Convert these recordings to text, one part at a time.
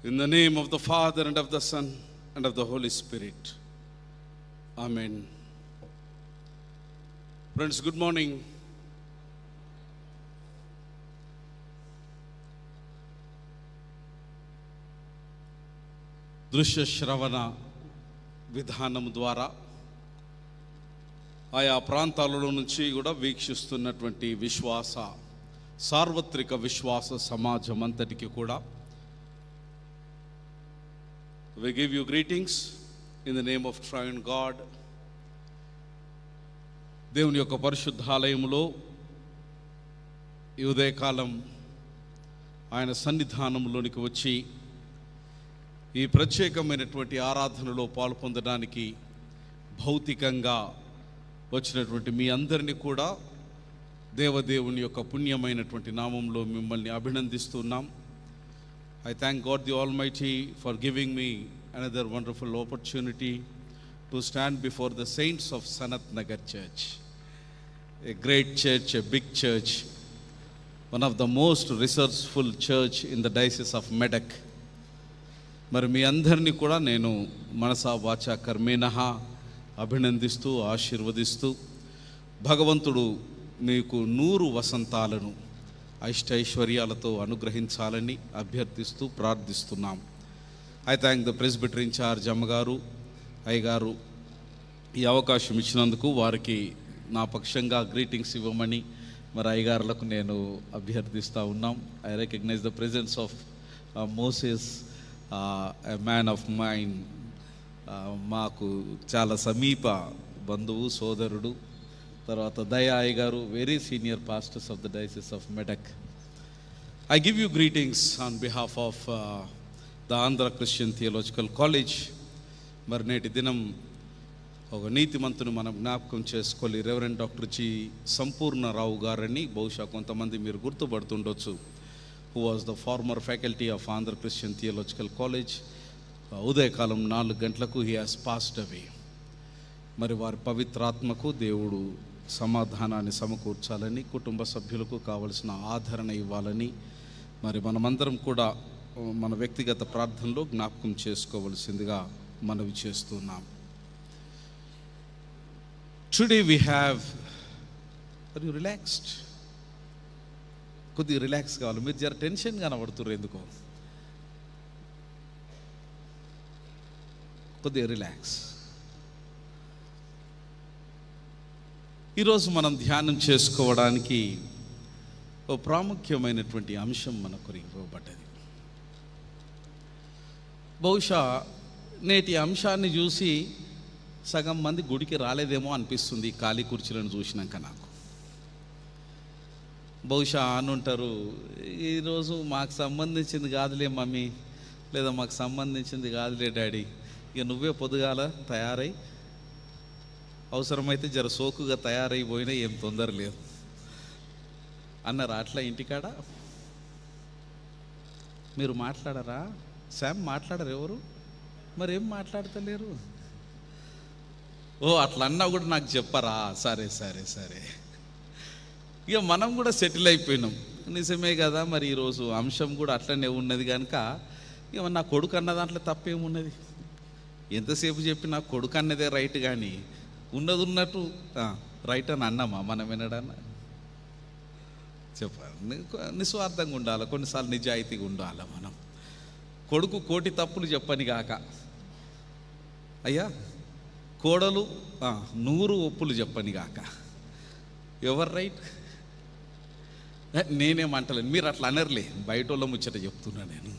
In the name of the Father, and of the Son, and of the Holy Spirit. Amen. Friends, good morning. దృశ్య శ్రవణ విధానం ద్వారా ఆయా ప్రాంతాలలో నుంచి కూడా వీక్షిస్తున్నటువంటి సార్వత్రిక విశ్వాస సమాజం అంతటికి కూడా we give you greetings in the name of Triune God. దేవుని యొక్క పరిశుద్ధాలయములో ఈ ఉదయకాలం ఆయన సన్నిధానంలోనికి వచ్చి ఈ ప్రత్యేకమైనటువంటి ఆరాధనలో పాల్పొందడానికి భౌతికంగా వచ్చినటువంటి మీ అందరినీ కూడా దేవదేవుని యొక్క పుణ్యమైనటువంటి నామంలో మిమ్మల్ని అభినందిస్తున్నాం. I thank God the Almighty for giving me another wonderful opportunity to stand before the saints of Sanat Nagar Church, a great church, a big church, one of the most resourceful church in the diocese of Medak. మరి మీ అందరినీ కూడా నేను మనసా వాచా కర్మేణః అభినందిస్తూ ఆశీర్వదిస్తూ భగవంతుడు మీకు 100 వసంతాలను అష్టైశ్వర్యాలతో అనుగ్రహించాలని అభ్యర్థిస్తూ ప్రార్థిస్తున్నాం. I thank the presbyter in charge అమ్మగారు అయ్యగారు ఈ అవకాశం ఇచ్చినందుకు వారికి నా పక్షంగా గ్రీటింగ్స్ ఇవ్వమని మరి అయ్యగారులకు నేను అభ్యర్థిస్తూ ఉన్నాం. I recognise the presence of Moses, a man of mind, మాకు చాలా సమీప బంధువు సోదరుడు. తర్వాత దయా అయ్యగారు, very senior pastors of the diocese of Medak. I give you greetings on behalf of the Andhra Christian theological college. మరి నేటి దినం ఒక నీతిమంతుని మనం జ్ఞాపకం చేసుకోవాలి. రెవరెండ్ డాక్టర్ జి సంపూర్ణరావు గారని బహుశా కొంతమంది మీరు గుర్తుపడుతుండొచ్చు. Who was the former faculty of Andhra Christian theological college. ఉదయకాలం 4 గంటలకు హీ హాస్ పాస్డ్ అవే. మరి వారి పవిత్రాత్మకు దేవుడు సమాధానాన్ని సమకూర్చాలని, కుటుంబ సభ్యులకు కావలసిన ఆదరణ ఇవ్వాలని మరి మనమందరం కూడా మన వ్యక్తిగత ప్రార్థనలో జ్ఞాపకం చేసుకోవలసిందిగా మనవి చేస్తున్నాం. Today we have, are you relaxed? కొద్దిగా రిలాక్స్ కావాలి. మీరు జర టెన్షన్ కనబడుతున్నారు ఎందుకో. కొద్దిగా రిలాక్స్. ఈరోజు మనం ధ్యానం చేసుకోవడానికి ఓ ప్రాముఖ్యమైనటువంటి అంశం మనకు ఇవ్వబడ్డది. బహుశా నేటి అంశాన్ని చూసి సగం మంది గుడికి రాలేదేమో అనిపిస్తుంది ఖాళీ కుర్చీలను చూసినాక. నాకు బహుశా అనుంటారు, ఈరోజు మాకు సంబంధించింది కాదులే మమ్మీ, లేదా మాకు సంబంధించింది కాదులే డాడీ, ఇక నువ్వే పొద్దుగాల తయారై అవసరమైతే జర సోకుగా తయారైపోయినా ఏం తొందర లేదు అన్నారు. అట్లా ఇంటికాడ మీరు మాట్లాడరా? శామ్ మాట్లాడరు ఎవరు? మరి ఏం మాట్లాడతలేరు? ఓ అట్లా అన్నా కూడా నాకు చెప్పరా? సరే సరే సరే, ఇక మనం కూడా సెటిల్ అయిపోయినాం. నిజమే కదా. మరి ఈరోజు అంశం కూడా అట్లనే ఉన్నది కనుక ఇక నా కొడుకు అన్న దాంట్లో తప్పేమున్నది? ఎంతసేపు చెప్పి నా కొడుకు అన్నదే రైట్, కానీ ఉన్నది ఉన్నట్టు రైట్ అని అన్నామా మనం? వినడన్నా చెప్పాలి. నిస్వార్థంగా ఉండాలి, కొన్నిసార్లు నిజాయితీగా ఉండాలి. మనం కొడుకు కోటి తప్పులు చెప్పని కాక, అయ్యా కోడలు 100 ఒప్పులు చెప్పని కాక, ఎవరు రైట్? నేనేమంటలేను, మీరు అట్లా అనర్లే, బయట వాళ్ళ ముచ్చట చెప్తున్నా నేను.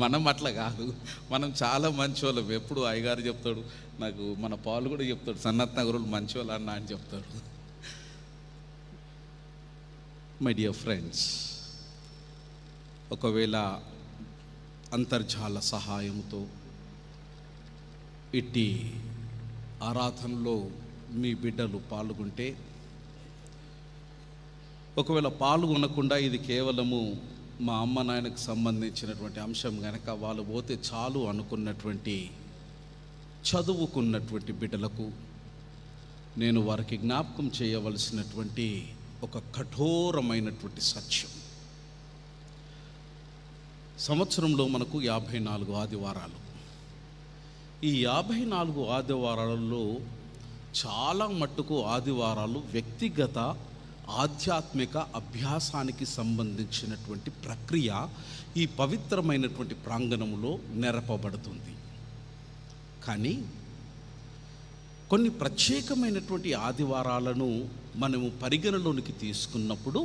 మనం అట్లా కాదు, మనం చాలా మంచోళ్ళం. ఎప్పుడు అయ్యగారు చెప్తాడు నాకు, మన పాలు కూడా చెప్తాడు, సన్నత్ నగరులు మంచోళ్ళు అన్న అని చెప్తాడు. మై డియర్ ఫ్రెండ్స్, ఒకవేళ అంతర్జాల సహాయంతో ఇట్టి ఆరాధనలో మీ బిడ్డలు పాల్గొంటే, ఒకవేళ పాల్గొనకుండా ఇది కేవలము మా అమ్మ నాయనకు సంబంధించినటువంటి అంశం కనుక వాళ్ళు పోతే చాలు అనుకున్నటువంటి చదువుకున్నటువంటి బిడ్డలకు నేను వారికి జ్ఞాపకం చేయవలసినటువంటి ఒక కఠోరమైనటువంటి సత్యం. సంవత్సరంలో మనకు 54 ఆదివారాలు. ఈ 54 ఆదివారాలలో చాలా మట్టుకు ఆదివారాలు వ్యక్తిగత ఆధ్యాత్మిక అభ్యాసానికి సంబంధించినటువంటి ప్రక్రియ ఈ పవిత్రమైనటువంటి ప్రాంగణంలో నెరపబడుతుంది. కానీ కొన్ని ప్రత్యేకమైనటువంటి ఆదివారాలను మనము పరిగణలోనికి తీసుకున్నప్పుడు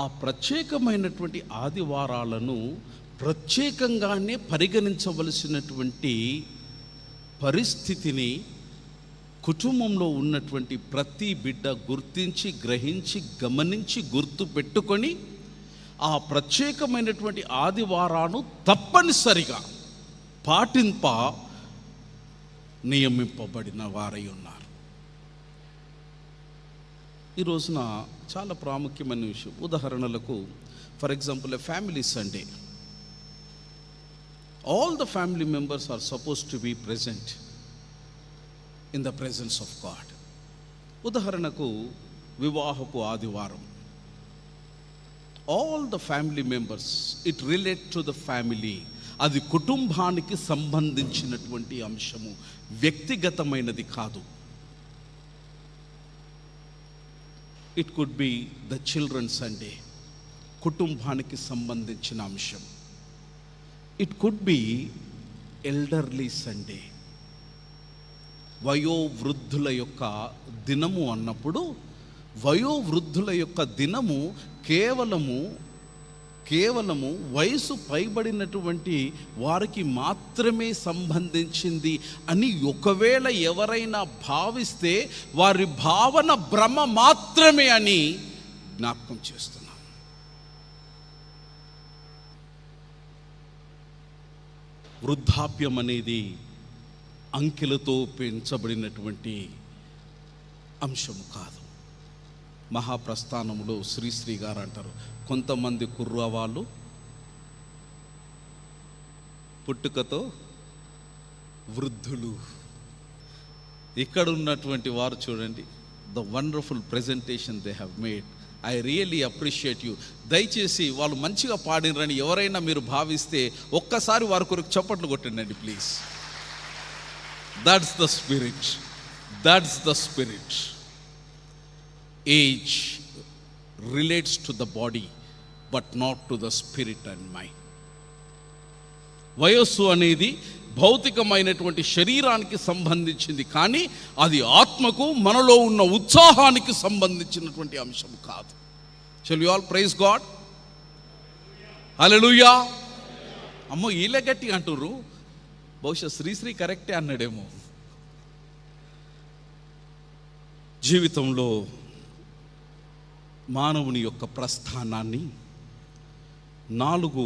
ఆ ప్రత్యేకమైనటువంటి ఆదివారాలను ప్రత్యేకంగానే పరిగణించవలసినటువంటి పరిస్థితిని కుటుంబంలో ఉన్నటువంటి ప్రతి బిడ్డ గుర్తించి, గ్రహించి, గమనించి, గుర్తు పెట్టుకొని ఆ ప్రత్యేకమైనటువంటి ఆదివారాలను తప్పనిసరిగా పాటింప నియమింపబడిన వారై ఉన్నారు. ఈ రోజున చాలా ప్రాముఖ్యమైన విషయం. ఉదాహరణలకు, for example, a family Sunday. All the family members are suppose to be present in the presence of God. ఉదాహరణకు వివాహపు ఆదివారం. ఆల్ ద ఫ్యామిలీ మెంబర్స్, it relate to the family. అది కుటుంబానికి సంబంధించినటువంటి అంశము, వ్యక్తిగతమైనది కాదు. It could be the children Sunday, కుటుంబానికి సంబంధించిన అంశం. It could be elderly Sunday, వయోవృద్ధుల యొక్క దినము అన్నప్పుడు వయోవృద్ధుల యొక్క దినము కేవలము వయసు పైబడినటువంటి వారికి మాత్రమే సంబంధించింది అని ఒకవేళ ఎవరైనా భావిస్తే వారి భావన భ్రమ మాత్రమే అని జ్ఞాపకం చేస్తున్నాం. వృద్ధాప్యం అనేది అంకెలతో పెంచబడినటువంటి అంశము కాదు. మహాప్రస్థానంలో శ్రీశ్రీ గారు అంటారు, కొంతమంది కుర్రవాళ్ళు పుట్టుకతో వృద్ధులు. ఇక్కడ ఉన్నటువంటి వారు చూడండి, the wonderful presentation they have made. I really appreciate you. దయచేసి వాళ్ళు మంచిగా పాడినరని ఎవరైనా మీరు భావిస్తే ఒక్కసారి వారి కొరకు చప్పట్లు కొట్టండి please. That's the spirit, that's the spirit. Age relates to the body but not to the spirit and mind. వయస్సు అనేది భౌతికమైనటువంటి శరీరానికి సంబంధించింది, కానీ అది ఆత్మకు, మనలో ఉన్న ఉత్సాహానికి సంబంధించినటువంటి అంశం కాదు. Shall we all praise God? Hallelujah. అమ్మో ఈలే గట్టి అంటుర్రు, బహుశా శ్రీశ్రీ కరెక్టే అన్నాడేమో. జీవితంలో మానవుని యొక్క ప్రస్థానాన్ని 4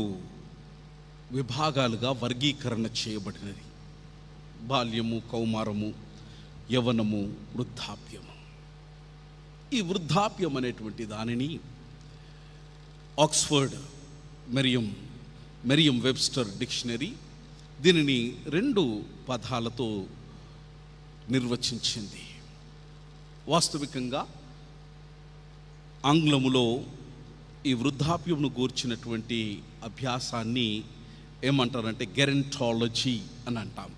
విభాగాలుగా వర్గీకరణ చేయబడినది. బాల్యము, కౌమారము, యవనము, వృద్ధాప్యము. ఈ వృద్ధాప్యం అనేటువంటి దానిని ఆక్స్ఫర్డ్ మెరియం వెబ్స్టర్ డిక్షనరీ దీనిని 2 పదాలతో నిర్వచించింది. వాస్తవికంగా ఆంగ్లములో ఈ వృద్ధాప్యంను గూర్చినటువంటి అభ్యాసాన్ని ఏమంటారంటే గెరంటాలజీ అని అంటాం.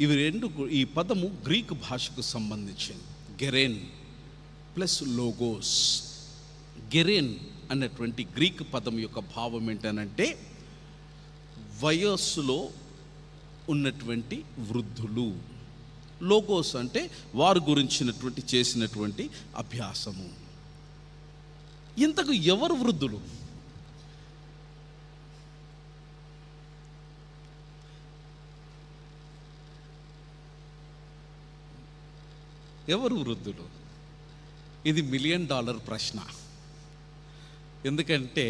ఇవి 2, ఈ పదము గ్రీక్ భాషకు సంబంధించింది. గెరెన్ ప్లస్ లోగోస్. గెరెన్ అన్నటువంటి గ్రీక్ పదం యొక్క భావం ఏంటనంటే వయస్సులో ఉన్నటువంటి వృద్ధులు. లోగోస్ అంటే వారి గురించినటువంటి చేసినటువంటి అభ్యాసము. ఇంతకు ఎవరు వృద్ధులు? ఎవరు వృద్ధులు? ఇది $1 మిలియన్ ప్రశ్న. ఎందుకంటే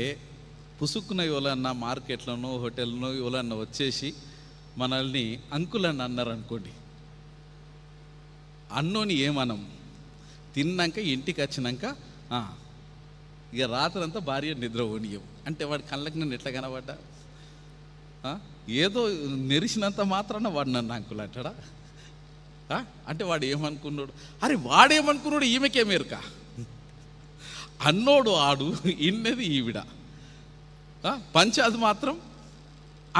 పుసుక్కున ఎవరన్నా మార్కెట్లోనో హోటల్నో ఎవరన్నా వచ్చేసి మనల్ని అంకుల్ అని అన్నారు అనుకోండి, అన్నోని ఏమనం, తిన్నాక ఇంటికి వచ్చినాక ఇక రాత్రంతా భార్య నిద్ర పోనీయం అంటే వాడి కళ్ళకి నన్ను ఎట్లా కనబడ్డా, ఏదో నెరిసినంత మాత్రాన వాడు నన్ను అంకుల్ అంటాడా? అంటే వాడు ఏమనుకున్నాడు? అరే వాడేమనుకున్నాడు ఈమెకే మేరుక, అన్నోడు ఆడు, ఇన్నది ఈవిడ. పంచాది మాత్రం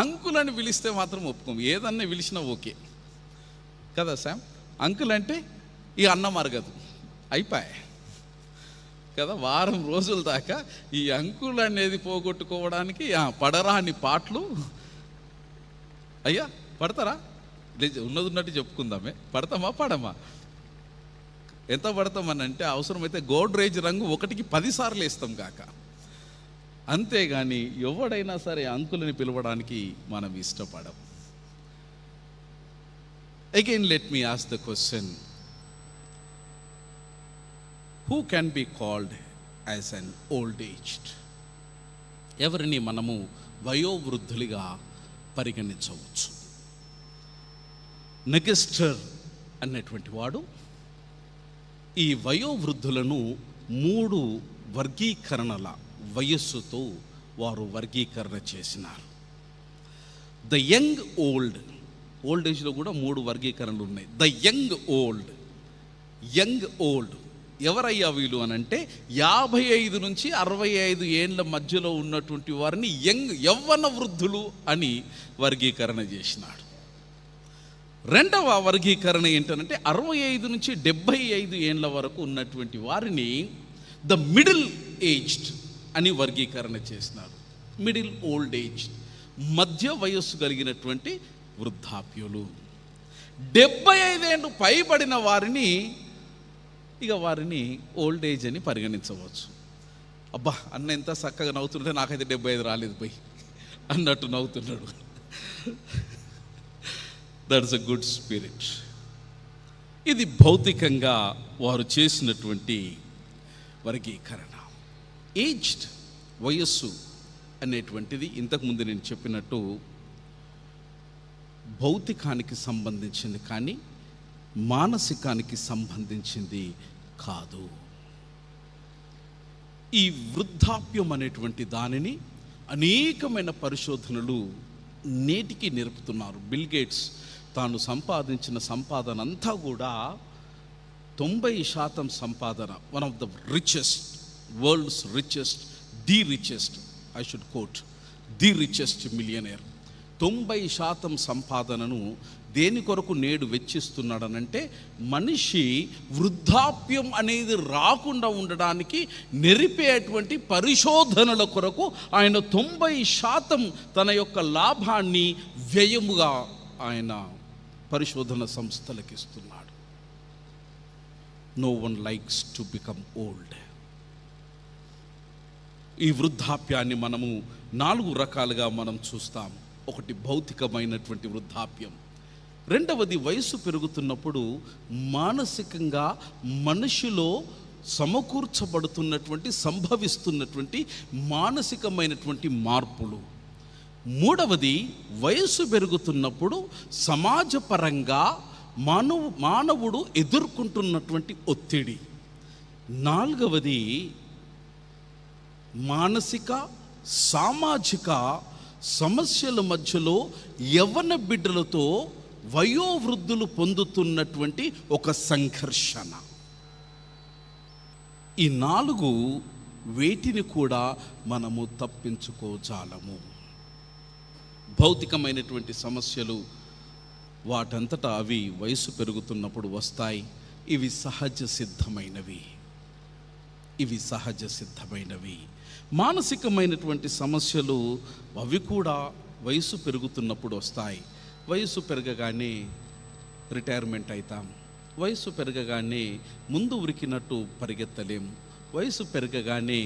అంకుల్ అని పిలిస్తే మాత్రం ఒప్పుకోము. ఏదన్నా పిలిచినా ఓకే కదా శామ్. అంకుల్ అంటే ఈ అన్నం అరగదు, అయిపోయా కదా. వారం రోజుల దాకా ఈ అంకుల్ అనేది పోగొట్టుకోవడానికి పడరాని పాటలు. అయ్యా పడతారా? ఉన్నది ఉన్నట్టు చెప్పుకుందామే. పడతామా పడమా? ఎంత పడతామని అంటే అవసరమైతే గోడ్రేజ్ రంగు 1కి 10 సార్లు వేస్తాం కాక. అంతేగాని ఎవడైనా సరే అంకుల్ని పిలవడానికి మనం ఇష్టపడం. Again let me ask the question, who can be called as an old aged? ఎవరిని మనము వయోవృద్ధులుగా పరిగణించవచ్చు? నెగెస్టర్ అన్నటువంటి వాడు ఈ వయోవృద్ధులను 3 వర్గీకరణల వయస్సుతో వారు వర్గీకరణ చేసినారు. ద యంగ్ ఓల్డ్, ఓల్డ్ ఏజ్లో కూడా 3 వర్గీకరణలు ఉన్నాయి. The young old, young old ఎవరయ్యా వీళ్ళు అని అంటే 55 నుంచి 65 ఏండ్ల మధ్యలో ఉన్నటువంటి వారిని యవ్వన వృద్ధులు అని వర్గీకరణ చేసినాడు. రెండవ వర్గీకరణ ఏంటంటే 65 నుంచి 75 ఏండ్ల వరకు ఉన్నటువంటి వారిని ద మిడిల్ ఏజ్డ్ అని వర్గీకరణ చేసినారు. మిడిల్ ఓల్డ్ ఏజ్, మధ్య వయస్సు కలిగినటువంటి వృద్ధాప్యులు. 75 ఏళ్ళు పైబడిన వారిని వారిని ఓల్డ్ ఏజ్ అని పరిగణించవచ్చు. అబ్బా అన్న ఎంత చక్కగా నవ్వుతుంటే నాకైతే 75 రాలేదు పోయి అన్నట్టు నవ్వుతున్నాడు. That's a good spirit. ఇది భౌతికంగా వారు చేసినటువంటి వర్గీకరణ. ఏజ్డ్, వయస్సు అనేటువంటిది ఇంతకుముందు నేను చెప్పినట్టు భౌతికానికి సంబంధించింది కానీ మానసికానికి సంబంధించింది కాదు. ఈ వృద్ధాప్యం అనేటువంటి దానిని అనేకమైన పరిశోధనలు నేటికి నేర్పుతున్నారు. బిల్ గేట్స్ తాను సంపాదించిన సంపాదన అంతా కూడా 90% సంపాదన, one of the richest, world's richest, the richest, I should quote, the richest millionaire, 90% సంపాదనను దేని కొరకు నేడు వెచ్చిస్తున్నాడనంటే మనిషి వృద్ధాప్యం అనేది రాకుండా ఉండడానికి నెరిపేటువంటి పరిశోధనల కొరకు ఆయన 90% తన యొక్క లాభాన్ని వ్యయముగా ఆయన పరిశోధన సంస్థలకు ఇస్తున్నాడు. No one likes to become old. ఈ వృద్ధాప్యాన్ని మనము 4 రకాలుగా మనం చూస్తాం. ఒకటి భౌతికమైనటువంటి వృద్ధాప్యం, రెండవది వయసు పెరుగుతున్నప్పుడు మానసికంగా మనిషిలో సమకూర్చబడుతున్నటువంటి సంభవిస్తున్నటువంటి మానసికమైనటువంటి మార్పులు, మూడవది వయసు పెరుగుతున్నప్పుడు సమాజపరంగా మానవుడు ఎదుర్కొంటున్నటువంటి ఒత్తిడి, నాలుగవది మానసిక సామాజిక సమస్యల మధ్యలో యవ్వన బిడ్డలతో వయోవృద్ధులు పొందుతున్నటువంటి ఒక సంఘర్షణ. ఈ 4 వేటిని కూడా మనము తప్పించుకోజాలము. భౌతికమైనటువంటి సమస్యలు వాటంతటా అవి వయసు పెరుగుతున్నప్పుడు వస్తాయి. ఇవి సహజ సిద్ధమైనవి. మానసికమైనటువంటి సమస్యలు అవి కూడా వయసు పెరుగుతున్నప్పుడు వస్తాయి. వయసు పెరగగానే రిటైర్మెంట్ అవుతాం, వయసు పెరగగానే ముందు ఉరికినట్టు పరిగెత్తలేం, వయసు పెరగగానే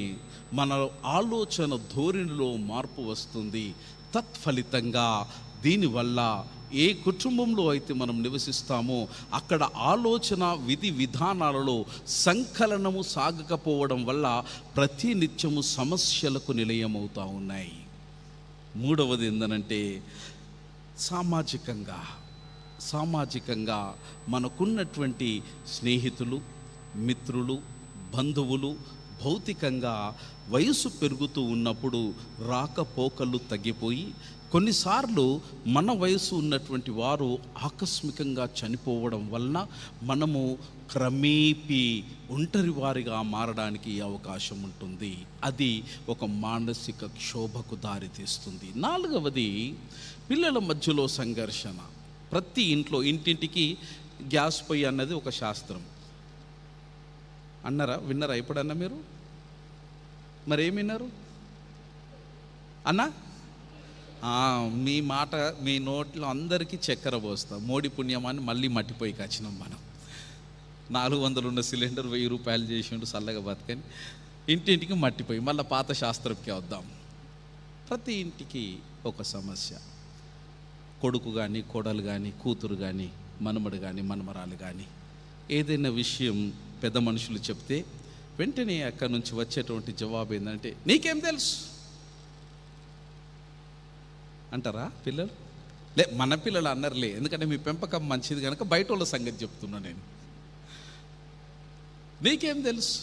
మన ఆలోచన ధోరణిలో మార్పు వస్తుంది. తత్ఫలితంగా దీనివల్ల ఏ కుటుంబంలో అయితే మనం నివసిస్తామో అక్కడ ఆలోచన విధి విధానాలలో సంకలనము సాగకపోవడం వల్ల ప్రతినిత్యము సమస్యలకు నిలయమవుతూ ఉన్నాయి. మూడవది ఏందనంటే సామాజికంగా మనకున్నటువంటి స్నేహితులు, మిత్రులు, బంధువులు భౌతికంగా వయసు పెరుగుతూ ఉన్నప్పుడు రాకపోకలు తగ్గిపోయి కొన్నిసార్లు మన వయసు ఉన్నటువంటి వారు ఆకస్మికంగా చనిపోవడం వలన మనము క్రమేపీ ఒంటరి వారిగా మారడానికి అవకాశం ఉంటుంది. అది ఒక మానసిక క్షోభకు దారితీస్తుంది. 4వది పిల్లల మధ్యలో సంఘర్షణ. ప్రతి ఇంట్లో ఇంటింటికి గ్యాస్ పొయ్యి అన్నది ఒక శాస్త్రం అన్నారా? విన్నారా ఎప్పుడన్నా మీరు? మరేం విన్నారు అన్నా? మీ మాట మీ నోట్లో అందరికీ చక్కెర పోస్తా. మోడీ పుణ్యమాన్ని మళ్ళీ మట్టిపోయికి వచ్చినాం మనం. 400 ఉన్న సిలిండర్ 1000 రూపాయలు చేసిండు చల్లగా బతకని. ఇంటింటికి మట్టిపోయి మళ్ళీ పాత శాస్త్రంకి వద్దాం. ప్రతి ఇంటికి ఒక సమస్య. కొడుకు కానీ, కోడలు కానీ, కూతురు కానీ, మనమడు కానీ, మనమరాలు కానీ ఏదైనా విషయం పెద్ద మనుషులు చెప్తే వెంటనే అక్కడి నుంచి వచ్చేటువంటి జవాబు ఏంటంటే, నీకేం తెలుసు అంటారా పిల్లలు? మన పిల్లలు అన్నర్లే, ఎందుకంటే మీ పెంపకం మంచిది కనుక బయట వాళ్ళ సంగతి చెప్తున్నా నేను. నీకేం తెలుసు?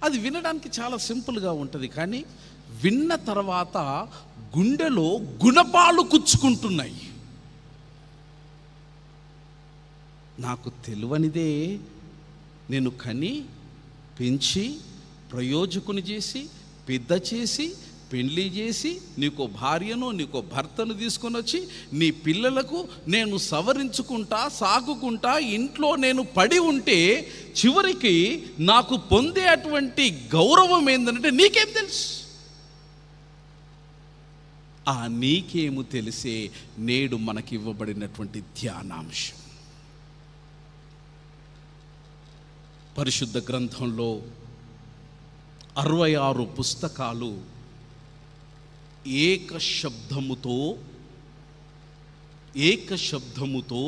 అది వినడానికి చాలా సింపుల్గా ఉంటుంది, కానీ విన్న తర్వాత గుండెలో గుణపాలు కుచ్చుకుంటున్నాయి. నాకు తెలియనిదే నేను కని పెంచి ప్రయోజకుని చేసి పెద్ద చేసి పెళ్లి చేసి నీకో భార్యను నీకో భర్తను తీసుకొని వచ్చి నీ పిల్లలకు నేను సవరించుకుంటా సాగుకుంటా ఇంట్లో నేను పడి ఉంటే చివరికి నాకు పొందే అటువంటి గౌరవం ఏంటంటే నీకేం తెలుసు? ఆ నీకేము తెలిసే నేడు మనకి ఇవ్వబడినటువంటి ధ్యానాంశం. పరిశుద్ధ గ్రంథంలో 66 పుస్తకాలు ఏక శబ్దముతో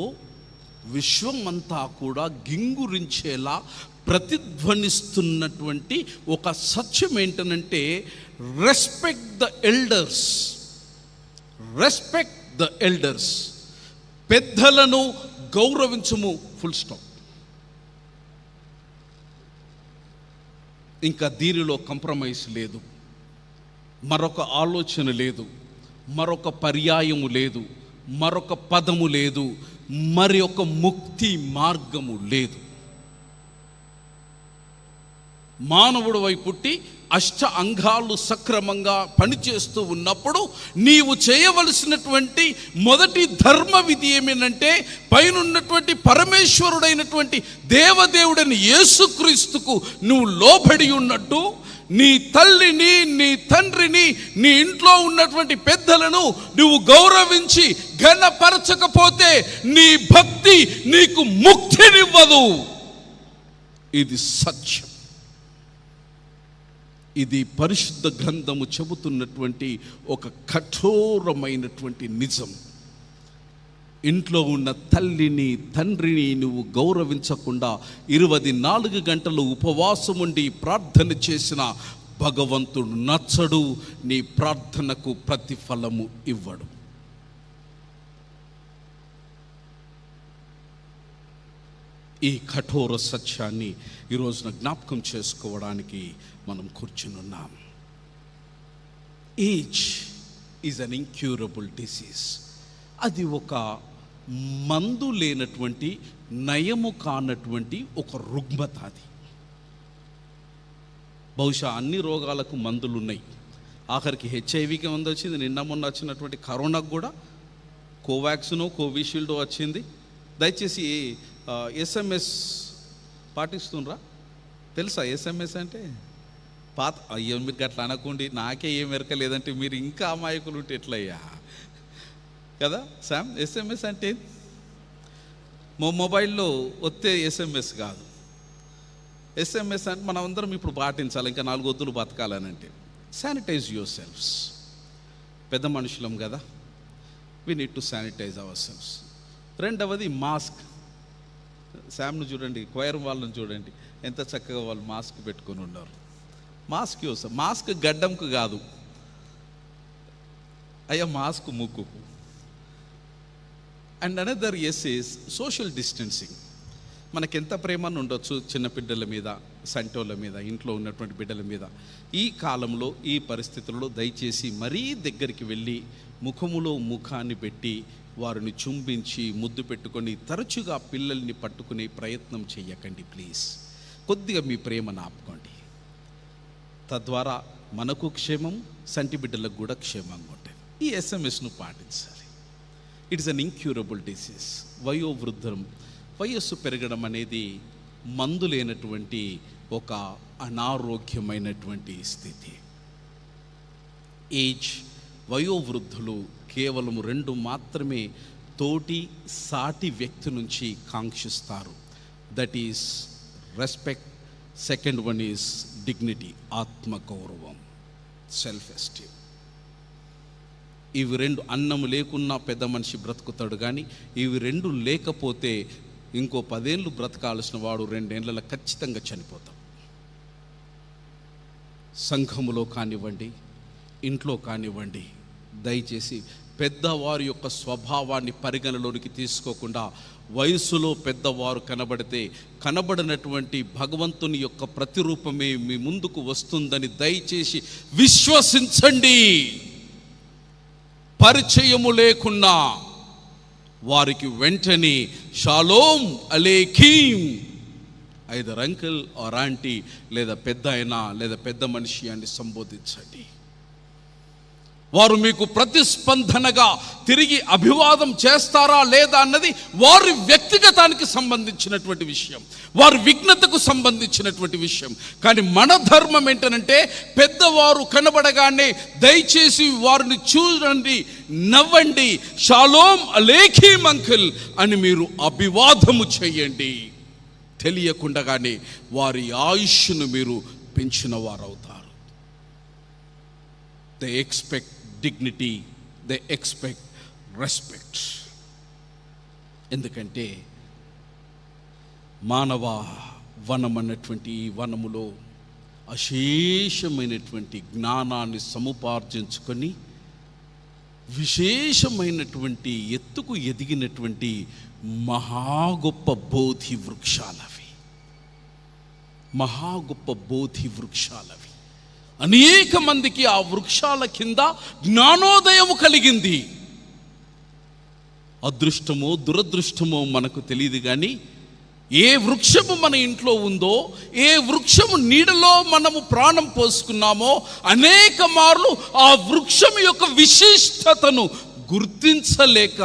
విశ్వమంతా కూడా గింగురించేలా ప్రతిధ్వనిస్తున్నటువంటి ఒక సత్యం ఏంటనంటే, రెస్పెక్ట్ ద ఎల్డర్స్, పెద్దలను గౌరవించుము, ఫుల్ స్టాప్. ఇంకా దీనిలో కాంప్రమైజ్ లేదు, మరొక ఆలోచన లేదు, మరొక పర్యాయము లేదు, మరొక పదము లేదు, మరి ఒక ముక్తి మార్గము లేదు. మానవుడు వై పుట్టి అష్ట అంగాలు సక్రమంగా పనిచేస్తూ ఉన్నప్పుడు నీవు చేయవలసినటువంటి మొదటి ధర్మ విధి ఏమేనంటే, పైనున్నటువంటి పరమేశ్వరుడైనటువంటి దేవదేవుడని యేసుక్రీస్తుకు నువ్వు లోబడి ఉన్నట్టు, నీ తల్లిని నీ తండ్రిని నీ ఇంట్లో ఉన్నటువంటి పెద్దలను నువ్వు గౌరవించి ఘనపరచకపోతే నీ భక్తి నీకు ముక్తినివ్వదు. ఇది సత్యం. ఇది పరిశుద్ధ గ్రంథము చెబుతున్నటువంటి ఒక కఠోరమైనటువంటి నిజం. ఇంట్లో ఉన్న తల్లిని తండ్రిని నువ్వు గౌరవించకుండా 24 గంటలు ఉపవాసం ఉండి ప్రార్థన చేసిన భగవంతుడు నచ్చడు, నీ ప్రార్థనకు ప్రతిఫలము ఇవ్వడు. ఈ కఠోర సత్యాన్ని ఈరోజున జ్ఞాపకం చేసుకోవడానికి మనం కూర్చునున్నాం. Age is an incurable disease. అది ఒక మందు లేనటువంటి నయము కానటువంటి ఒక రుగ్మత. అది బహుశా అన్ని రోగాలకు మందులు ఉన్నాయి. ఆఖరికి హెచ్ఐవికి మందు వచ్చింది. నిన్న మొన్న వచ్చినటువంటి కరోనాకు కూడా కోవాక్సిన్ కోవిషీల్డ్ వచ్చింది. దయచేసి SMS పాటిస్తుండ్రా? తెలుసా SMS అంటే? పాత అయ్యో మీరు అట్లా అనకండి, నాకే ఏం ఎరక లేదంటే మీరు ఇంకా అమాయకులు ఉంటే ఎట్లయ్యా కదా. శామ్, SMS అంటే మొబైల్లో వస్తే SMS కాదు. SMS అంటే మనం అందరం ఇప్పుడు పాటించాలి, ఇంకా 4 వద్దులు బతకాలని. అంటే శానిటైజ్ యువర్ సెల్ఫ్స్. పెద్ద మనుషులం కదా, we need to sanitize our selfs. రెండవది మాస్క్. శామ్ను చూడండి, క్వైర్ వాళ్ళని చూడండి, ఎంత చక్కగా వాళ్ళు మాస్క్ పెట్టుకొని ఉన్నారు. మాస్క్ యూస్, మాస్క్ గడ్డంకు కాదు అయ్యా, మాస్క్ ముక్కుకు. And another is social distancing. మనకెంత ప్రేమను ఉండొచ్చు చిన్న బిడ్డల మీద, సంటోళ్ళ మీద, ఇంట్లో ఉన్నటువంటి బిడ్డల మీద. ఈ కాలంలో ఈ పరిస్థితుల్లో దయచేసి మరీ దగ్గరికి వెళ్ళి ముఖములో ముఖాన్ని పెట్టి వారిని చుంబించి ముద్దు పెట్టుకొని తరచుగా పిల్లల్ని పట్టుకునే ప్రయత్నం చేయకండి ప్లీజ్. కొద్దిగా మీ ప్రేమను ఆపుకోండి. తద్వారా మనకు క్షేమం, సంటి బిడ్డలకు కూడా క్షేమంగా ఉంటుంది. ఈ ఎస్ఎంఎస్ను పాటించాలి. It's an incurable disease. వయోవృద్ధం, వయస్సు పెరగడం అనేది మందు లేనటువంటి ఒక అనారోగ్యమైనటువంటి స్థితి. ఏజ్, వయోవృద్ధులు కేవలం 2 మాత్రమే తోటి సాటి వ్యక్తి నుంచి కాంక్షిస్తారు. That is respect, second one is dignity, ఆత్మగౌరవం, సెల్ఫ్ ఎస్టీమ్. ఇవి 2 అన్నం లేకున్నా పెద్ద మనిషి బ్రతుకుతాడు, కానీ ఇవి 2 లేకపోతే ఇంకో 10 ఏళ్ళు బ్రతకాల్సిన వాడు 2 ఏళ్ళలో ఖచ్చితంగా చనిపోతాడు. సంఘములో కానివ్వండి, ఇంట్లో కానివ్వండి, దయచేసి పెద్దవారి యొక్క స్వభావాన్ని పరిగణలోనికి తీసుకోకుండా వయసులో పెద్దవారు కనబడినటువంటి భగవంతుని యొక్క ప్రతిరూపమే మీ ముందుకు వస్తుందని దయచేసి విశ్వసించండి. పరిచయము లేకున్నా వారికి వెంటనే షాలోమ్ అలేకీమ్, ఐదర్ అంకుల్ ఆర్ ఆంటీ, లేదా పెద్ద అయినా లేదా పెద్ద మనిషి అని సంబోధించండి. వారు మీకు ప్రతిస్పందనగా తిరిగి అభివాదం చేస్తారా లేదా అన్నది వారి వ్యక్తిగతానికి సంబంధించినటువంటి విషయం, వారి విఘ్నతకు సంబంధించినటువంటి విషయం. కానీ మన ధర్మం ఏంటనంటే, పెద్దవారు కనబడగానే దయచేసి వారిని చూడండి, నవ్వండి, షాలోమ్ అలేకీమ్ అంకుల్ అని మీరు అభివాదము చేయండి. తెలియకుండగానే వారి ఆయుష్ను మీరు పెంచిన వారవుతారు. They expect dignity, they expect respect. ఎందుకంటే మానవ వనం అన్నటువంటి ఈ వనములో అశేషమైనటువంటి జ్ఞానాన్ని సముపార్జించుకొని విశేషమైనటువంటి ఎత్తుకు ఎదిగినటువంటి మహా గొప్ప బోధి వృక్షాలవి, మహా గొప్ప బోధి వృక్షాలవి. అనేక మందికి ఆ వృక్షాల కింద జ్ఞానోదయము కలిగింది. అదృష్టమో దురదృష్టమో మనకు తెలియదు, కానీ ఏ వృక్షము మన ఇంట్లో ఉందో, ఏ వృక్షము నీడలో మనము ప్రాణం పోసుకున్నామో, అనేక మార్లు ఆ వృక్షం యొక్క విశిష్టతను గుర్తించలేక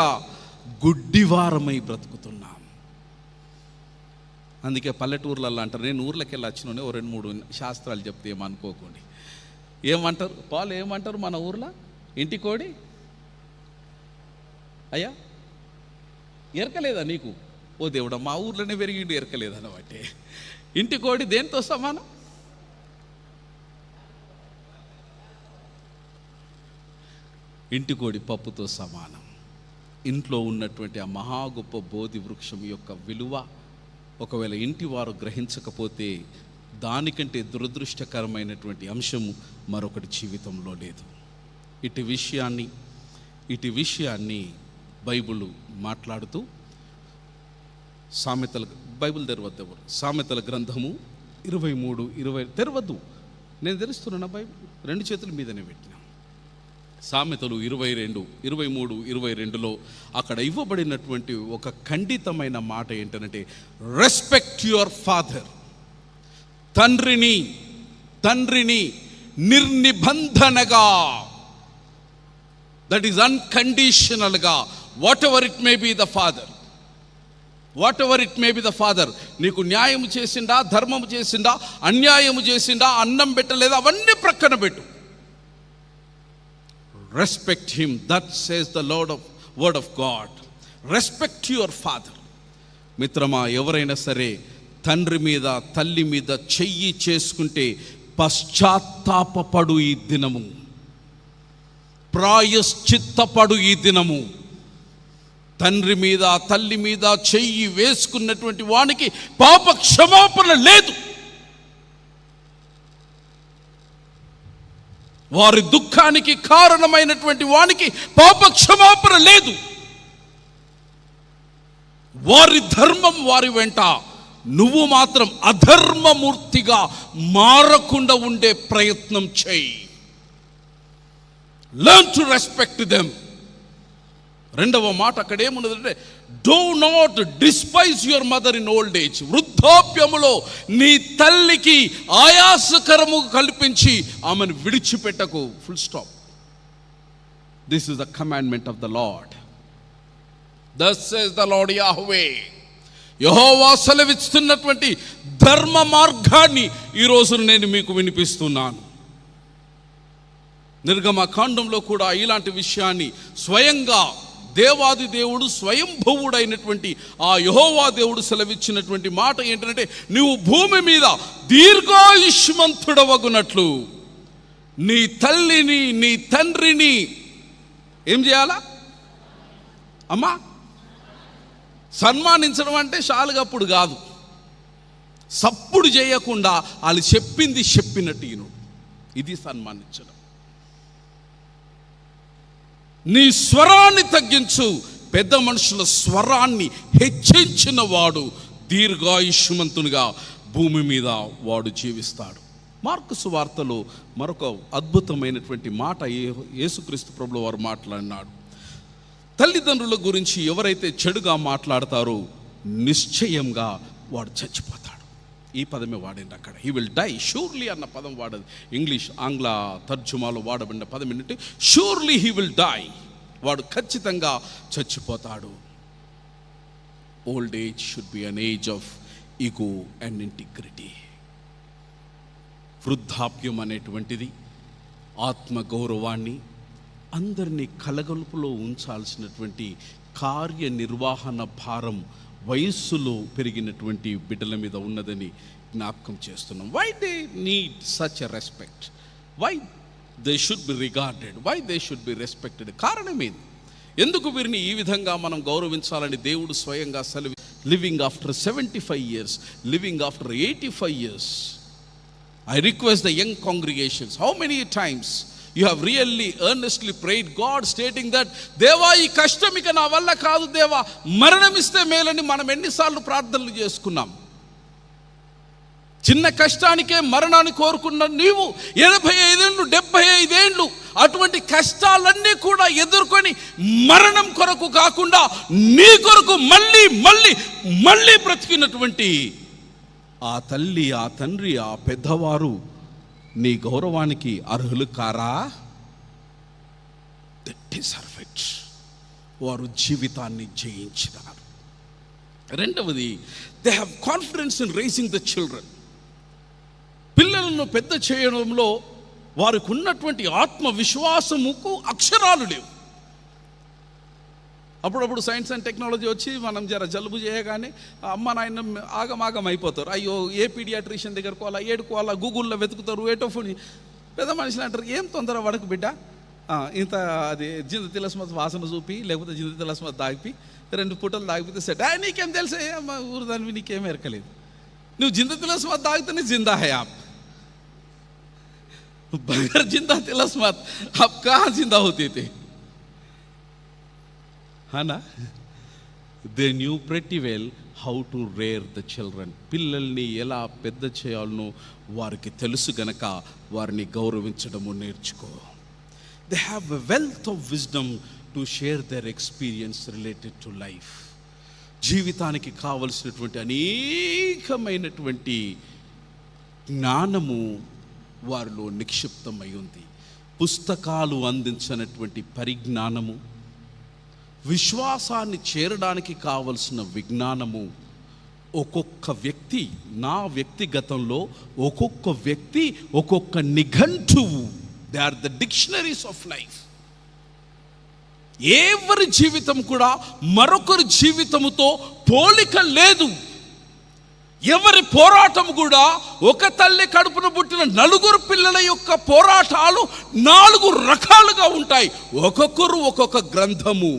గుడ్డివారమై బ్రతుకుతున్నాం. అందుకే పల్లెటూర్లలో అంటారు, నేను ఊర్లోకి వెళ్ళి వచ్చినోనే 2-3 శాస్త్రాలు చెప్తే ఏమనుకోకండి. ఏమంటారు పాలు, ఏమంటారు మన ఊర్లో? ఇంటి కోడి అయ్యా ఎరకలేదా నీకు? ఓ దేవుడా, మా ఊర్లోనే పెరిగిండు, ఎరకలేదన్నమాట. ఇంటి కోడి దేనితో సమానం? ఇంటి కోడి పప్పుతో సమానం. ఇంట్లో ఉన్నటువంటి ఆ మహా గొప్ప బోధి వృక్షం యొక్క విలువ ఒకవేళ ఇంటి వారు గ్రహించకపోతే దానికంటే దురదృష్టకరమైనటువంటి అంశము మరొకటి జీవితంలో లేదు. ఇటు విషయాన్ని బైబిల్ మాట్లాడుతూ బైబిల్ తెరవద్దు ఎవరు, సామెతల గ్రంథము 23:20 తెరవద్దు, నేను తెరుస్తున్నా బైబిల్ 2 చేతుల మీదనే పెట్టినా. సామెతలు 23:22లో అక్కడ ఇవ్వబడినటువంటి ఒక ఖండితమైన మాట ఏంటంటే, రెస్పెక్ట్ యువర్ ఫాదర్. తండ్రిని నిర్నిబంధనగా, దట్ ఈస్ అన్కండిషనల్గా, whatever it may be the father, నీకు న్యాయం చేసిండా, ధర్మము చేసిండా, అన్యాయము చేసిండా, అన్నం పెట్టలేదా, అవన్నీ ప్రక్కన పెట్టు. Respect him, that says the word of God. Respect your father. మిత్రమా, ఎవరైనా సరే తండ్రి మీద తల్లి మీద చెయ్యి చేసుకుంటే పశ్చాత్తాపపడు ఈ దినము, ప్రాయశ్చిత్తపడు ఈ దినము. తండ్రి మీద తల్లి మీద చెయ్యి వేసుకున్నటువంటి వానికి పాప క్షమాపణ లేదు. వారి దుఃఖానికి కారణమైనటువంటి వానికి పాప క్షమాపణ లేదు. వారి ధర్మం వారి వెంట, నువ్వు మాత్రం అధర్మమూర్తిగా మారకుండా ఉండే ప్రయత్నం చేయి. Learn to respect them. రెండవ మాట అక్కడేమున్నదంటే, do not despise your mother in old age. వృద్ధాప్యములో నీ తల్లికి ఆయాసకరము కల్పించి ఆమెను విడిచిపెట్టకు. Full stop. This is the commandment of the Lord. Thus says the Lord Jehovah. Jehovah సెలవిస్తున్నటువంటి ధర్మ మార్గాన్ని ఈరోజు నేను మీకు వినిపిస్తున్నాను. నిర్గమకాండంలో కూడా ఇలాంటి విషయాన్ని స్వయంగా దేవాది దేవుడు స్వయంభవుడైనటువంటి ఆ యెహోవా దేవుడు సెలవిచ్చినటువంటి మాట ఏంటంటే, నువ్వు భూమి మీద దీర్ఘాయుష్మంతుడవగునట్లు నీ తల్లిని నీ తండ్రిని ఏం చేయాలా అమ్మా? సన్మానించడం అంటే షాలుగప్పుడు కాదు, సప్పుడు చేయకుండా వాళ్ళు చెప్పింది చెప్పినట్టు ఇది సన్మానించడం. నీ స్వరాన్ని తగ్గించు, పెద్ద మనుషుల స్వరాన్ని హెచ్చించిన వాడు దీర్ఘాయుష్మంతునిగా భూమి మీద వాడు జీవిస్తాడు. మార్కు సువార్తలో మరొక అద్భుతమైనటువంటి మాట యేసుక్రీస్తు ప్రభువు వారు మాట్లాడినాడు. తల్లిదండ్రుల గురించి ఎవరైతే చెడుగా మాట్లాడతారో నిశ్చయంగా వాడు చచ్చిపోతాడు. ఈ పదమే వాడింది అక్కడ. He will die. షూర్లీ అన్న పదం వాడదు. ఇంగ్లీష్ ఆంగ్ల తర్జుమాలో వాడబడిన పదం ఏంటంటే షూర్లీ హీ విల్ డై. వాడు ఖచ్చితంగా చచ్చిపోతాడు. Old age should be an age of ego and integrity. వృద్ధాప్యం అనేటువంటిది ఆత్మగౌరవాన్ని, అందరినీ కలగలుపులో ఉంచాల్సినటువంటి కార్యనిర్వహణ భారం వయస్సులో పెరిగినటువంటి బిడ్డల మీద ఉన్నదని జ్ఞాపకం చేస్తున్నాం. Why they need such a respect? Why they should be regarded? Why they should be respected? కారణమేంది? ఎందుకు వీరిని ఈ విధంగా మనం గౌరవించాలని దేవుడు స్వయంగా సెలవు. Living after 75 years, living after 85 years. I request the young congregations, how many times you have really earnestly prayed God, stating that దేవా ఈ కష్టం ఇక నా వల్ల కాదు దేవా, మరణమిస్తే మేలని మనం ఎన్నిసార్లు ప్రార్థనలు చేసుకున్నాం. చిన్న కష్టానికే మరణాన్ని కోరుకున్న నీవు 85 ఏళ్ళు 75 ఏళ్ళు అటువంటి కష్టాలన్నీ కూడా ఎదుర్కొని మరణం కొరకు కాకుండా నీ కొరకు మళ్ళీ మళ్ళీ మళ్ళీ బ్రతికినటువంటి ఆ తల్లి, ఆ తండ్రి, ఆ పెద్దవారు నీ గౌరవానికి అర్హులు కారా? They deserve it. వారు జీవితాన్ని జయించినారు. రెండవది, they have confidence in raising the children. పిల్లలను పెద్ద చేయడంలో వారికి ఉన్నటువంటి ఆత్మవిశ్వాసముకు అక్షరాలు లేవు. అప్పుడప్పుడు సైన్స్ అండ్ టెక్నాలజీ వచ్చి మనం జలుబు చేయగానే అమ్మ నాయన ఆగమాగం అయిపోతారు. అయ్యో ఏ పీడియాట్రిషియన్ దగ్గరకు అలా ఏడుకోవాలా, గూగుల్లో వెతుకుతారు, ఏటో ఫోన్. పెద్ద మనుషులు అంటారు, ఏం తొందర వడకు బిడ్డ, ఇంత అది జింద తిలస్మత్ వాసన చూపి లేకపోతే జింద తిలస్మత్ దాగిపి 2 పూటలు దాగిపోతే సెట్. నీకేం తెలుసే ఊరు దానివి, నీకేం ఎరకలేదు. నువ్వు జింద తిలస్మత్ దాగితేనే జిందా హై ఆప్. बगैर जिंदा तिलस्मत आप कहाँ जिंदा होते थे, है ना? They knew pretty well how to rear the children. పిల్లల్ని ఎలా పెద్ద చేయాలనో వారికి తెలుసు గనక వారిని గౌరవించడము నేర్చుకో. They have a wealth of wisdom to share their experience related to life. జీవితానికి కావలసినటువంటి అనేకమైనటువంటి జ్ఞానము వారిలో నిక్షిప్తమై ఉంది. పుస్తకాలు అందించినటువంటి పరిజ్ఞానము, విశ్వాసాన్ని చేరడానికి కావలసిన విజ్ఞానము ఒక్కొక్క వ్యక్తి, నా వ్యక్తిగతంలో ఒక్కొక్క వ్యక్తి ఒక్కొక్క నిఘంటువు. They are the dictionaries of life. ఎవరి జీవితం కూడా మరొకరి జీవితముతో పోలిక లేదు. ఎవరి పోరాటం కూడా ఒక తల్లి కడుపున పుట్టిన 4 పిల్లల యొక్క పోరాటాలు 4 రకాలుగా ఉంటాయి. ఒక్కొక్కరు ఒక్కొక్క గ్రంథము.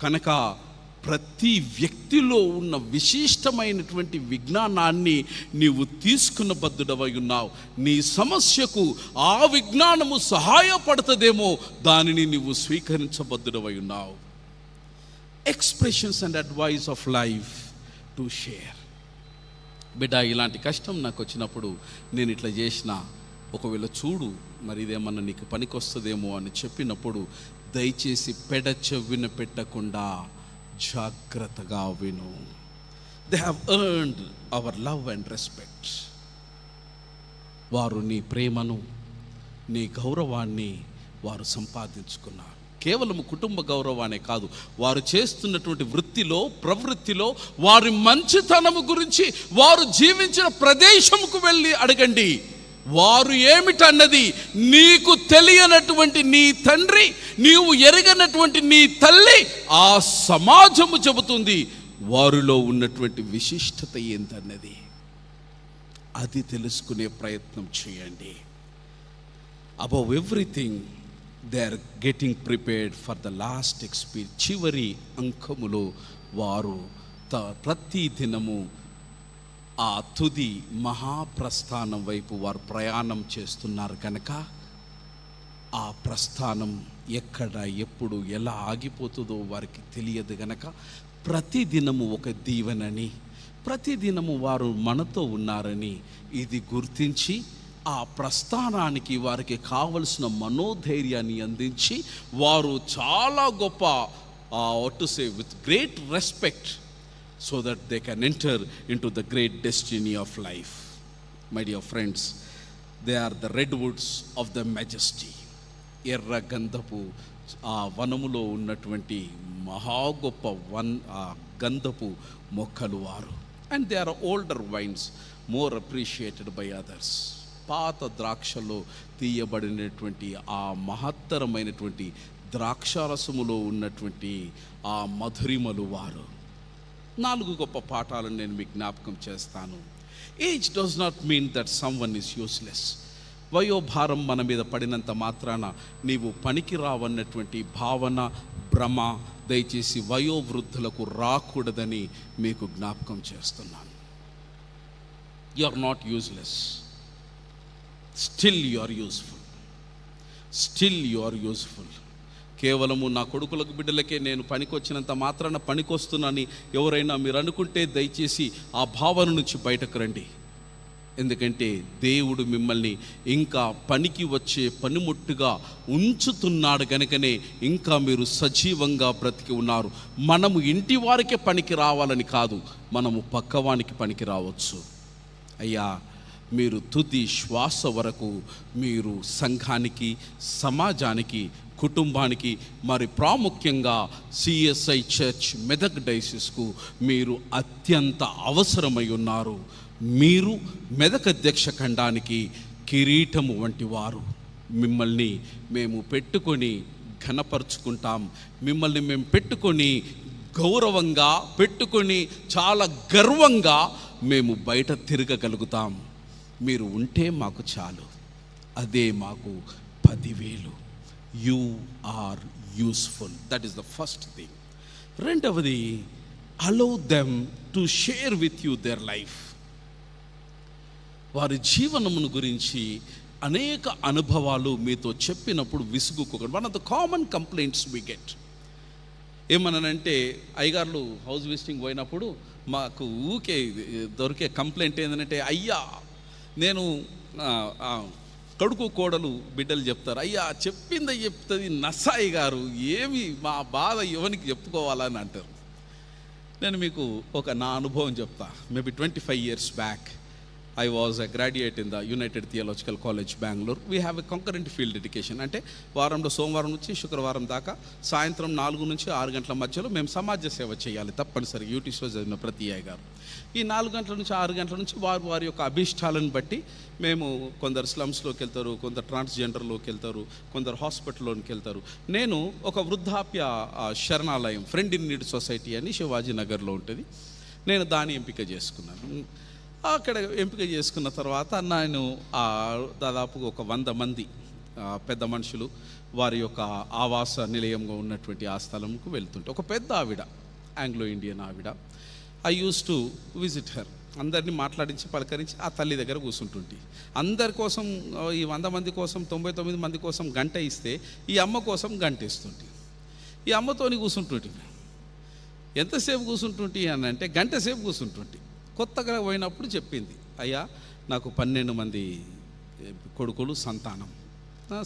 కనుక ప్రతి వ్యక్తిలో ఉన్న విశిష్టమైనటువంటి విజ్ఞానాన్ని నీవు తీసుకున్న బద్ధుడవై ఉన్నావు. నీ సమస్యకు ఆ విజ్ఞానము సహాయపడుతుందేమో, దానిని నీవు స్వీకరించబద్ధుడవై ఉన్నావు. Expressions and advice of life to share. బిడ్డ, ఇలాంటి కష్టం నాకు వచ్చినప్పుడు నేను ఇట్లా చేసిన, ఒకవేళ చూడు మరి ఇదేమన్నా నీకు పనికొస్తుందేమో అని చెప్పినప్పుడు దయచేసి చెవిన పెట్టకుండా జాగ్రత్తగా విను. They have earned hour love and respect. వారు నీ ప్రేమను, నీ గౌరవాన్ని వారు సంపాదించుకున్నారు. కేవలం కుటుంబ గౌరవానే కాదు, వారు చేస్తున్నటువంటి వృత్తిలో, ప్రవృత్తిలో వారి మంచితనము గురించి వారు జీవించిన ప్రదేశముకు వెళ్ళి అడగండి. వారు ఏమిటన్నది నీకు తెలియనటువంటి నీ తండ్రి, నీవు ఎరగనటువంటి నీ తల్లి, ఆ సమాజము చెబుతుంది వారిలో ఉన్నటువంటి విశిష్టత ఏంటన్నది. అది తెలుసుకునే ప్రయత్నం చేయండి. Above everything they are getting prepared for the last experience. చివరి అంకములో వారు ప్రతి దినము ఆ తుది మహాప్రస్థానం వైపు వారు ప్రయాణం చేస్తున్నారు కనుక ఆ ప్రస్థానం ఎక్కడ, ఎప్పుడు, ఎలా ఆగిపోతుందో వారికి తెలియదు గనక ప్రతిదినము ఒక దీవెనని, ప్రతిదినము వారు మనతో ఉన్నారని ఇది గుర్తించి ఆ ప్రస్థానానికి వారికి కావలసిన మనోధైర్యాన్ని అందించి వారు చాలా గొప్ప what to say, with great respect, so that they can enter into the great destiny of life. My dear friends, they are the redwoods of the majesty. ఎర్ర గంధపు ఆ వనములో ఉన్నటువంటి మహా గొప్ప గంధపు మొక్కలు వారు. And they are older wines, more appreciated by others. పాత ద్రాక్షలో తీయబడినటువంటి ఆ మహత్తరమైనటువంటి ద్రాక్షారసములో ఉన్నటువంటి ఆ మధురిమలు వారు. 4 గొప్ప పాఠాలను నేను మీకు జ్ఞాపకం చేస్తాను. Age does not mean that someone is useless. వయోభారం మన మీద పడినంత మాత్రాన నీవు పనికి రావన్నటువంటి భావన, భ్రమ దయచేసి వయోవృద్ధులకు రాకూడదని మీకు జ్ఞాపకం చేస్తున్నాను. You are not useless. Still you are useful. Still you are useful. కేవలము నా కొడుకులకు బిడ్డలకే నేను పనికొచ్చినంత మాత్రాన పనికొస్తున్నానని ఎవరైనా మీరు అనుకుంటే దయచేసి ఆ భావన నుంచి బయటకు రండి. ఎందుకంటే దేవుడు మిమ్మల్ని ఇంకా పనికి వచ్చే పనిముట్టుగా ఉంచుతున్నాడు కనుకనే ఇంకా మీరు సజీవంగా బ్రతికి ఉన్నారు. మనము ఇంటి వారికే పనికి రావాలని కాదు, మనము పక్కవానికి పనికి రావచ్చు. అయ్యా, మీరు తుది శ్వాస వరకు మీరు సంఘానికి, సమాజానికి, కుటుంబానికి, మరి ప్రాముఖ్యంగా సిఎస్ఐ చర్చ్ మెదక్ డైసిస్కు మీరు అత్యంత అవసరమై ఉన్నారు. మీరు మెదక్ అధ్యక్ష ఖండానికి కిరీటము వంటి వారు. మిమ్మల్ని మేము పెట్టుకొని ఘనపరుచుకుంటాం. మిమ్మల్ని మేము పెట్టుకొని గౌరవంగా పెట్టుకొని చాలా గర్వంగా మేము బయట తిరగగలుగుతాం. మీరు ఉంటే మాకు చాలు, అదే మాకు 10,000. You are useful. That is the first thing. రెండవది, allow them to share with you their life. వారి జీవనమును గురించి అనేక అనుభవాలు మీతో చెప్పినప్పుడు విసుగుకోకండి. One of the common complaints we get ఏమన్నానంటే, అయ్యగారులు హౌస్ విజిటింగ్ పోయినప్పుడు మాకు ఊకే దొరికే కంప్లైంట్ ఏంటంటే, అయ్యా నేను కొడుకు కోడలు బిడ్డలు చెప్తారు, అయ్యా చెప్పింది చెప్తుంది నసాయి గారు, ఏమి మా బాధ ఎవరికి చెప్పుకోవాలని అంటారు. నేను మీకు నా అనుభవం చెప్తా. Maybe 25 years back I was a graduate in the United Theological College, Bangalore. We have a concurrent field education. అంటే వారంలో సోమవారం నుంచి శుక్రవారం దాకా సాయంత్రం 4 నుంచి 6 గంటల మధ్యలో మేము సమాజ సేవ చేయాలి తప్పనిసరి. యూటీస్లో చదివిన ప్రతి గారు ఈ 4 గంటల నుంచి 6 గంటల నుంచి వారి యొక్క అభిష్టాలను బట్టి మేము కొందరు స్లమ్స్లోకి వెళ్తారు, కొందరు ట్రాన్స్జెండర్లోకి వెళ్తారు, కొందరు హాస్పిటల్లోకి వెళ్తారు. నేను ఒక వృద్ధాప్య శరణాలయం, ఫ్రెండ్ ఇన్ నీడ్ సొసైటీ అని శివాజీ నగర్లో ఉంటుంది. నేను దాన్ని ఎంపిక చేసుకున్నాను. అక్కడ ఎంపిక చేసుకున్న తర్వాత నేను దాదాపు ఒక 100 మంది పెద్ద మనుషులు వారి యొక్క ఆవాస నిలయంగా ఉన్నటువంటి ఆ స్థలంకు వెళ్తుంటే ఒక పెద్ద ఆవిడ, ఆంగ్లో ఇండియన్ ఆవిడ, I use to visit her. అందరినీ మాట్లాడించి పలకరించి ఆ తల్లి దగ్గర కూర్చుంటుంటే, అందరి కోసం ఈ 100 మంది కోసం 99 మంది కోసం గంట ఇస్తే ఈ అమ్మ కోసం గంట ఇస్తుంటే, ఈ అమ్మతోని కూర్చుంటుంటే ఎంతసేపు కూర్చుంటుంటే అని అంటే గంట సేపు కూర్చుంటుంటే. కొత్తగా పోయినప్పుడు చెప్పింది, అయ్యా నాకు 12 మంది కొడుకులు సంతానం.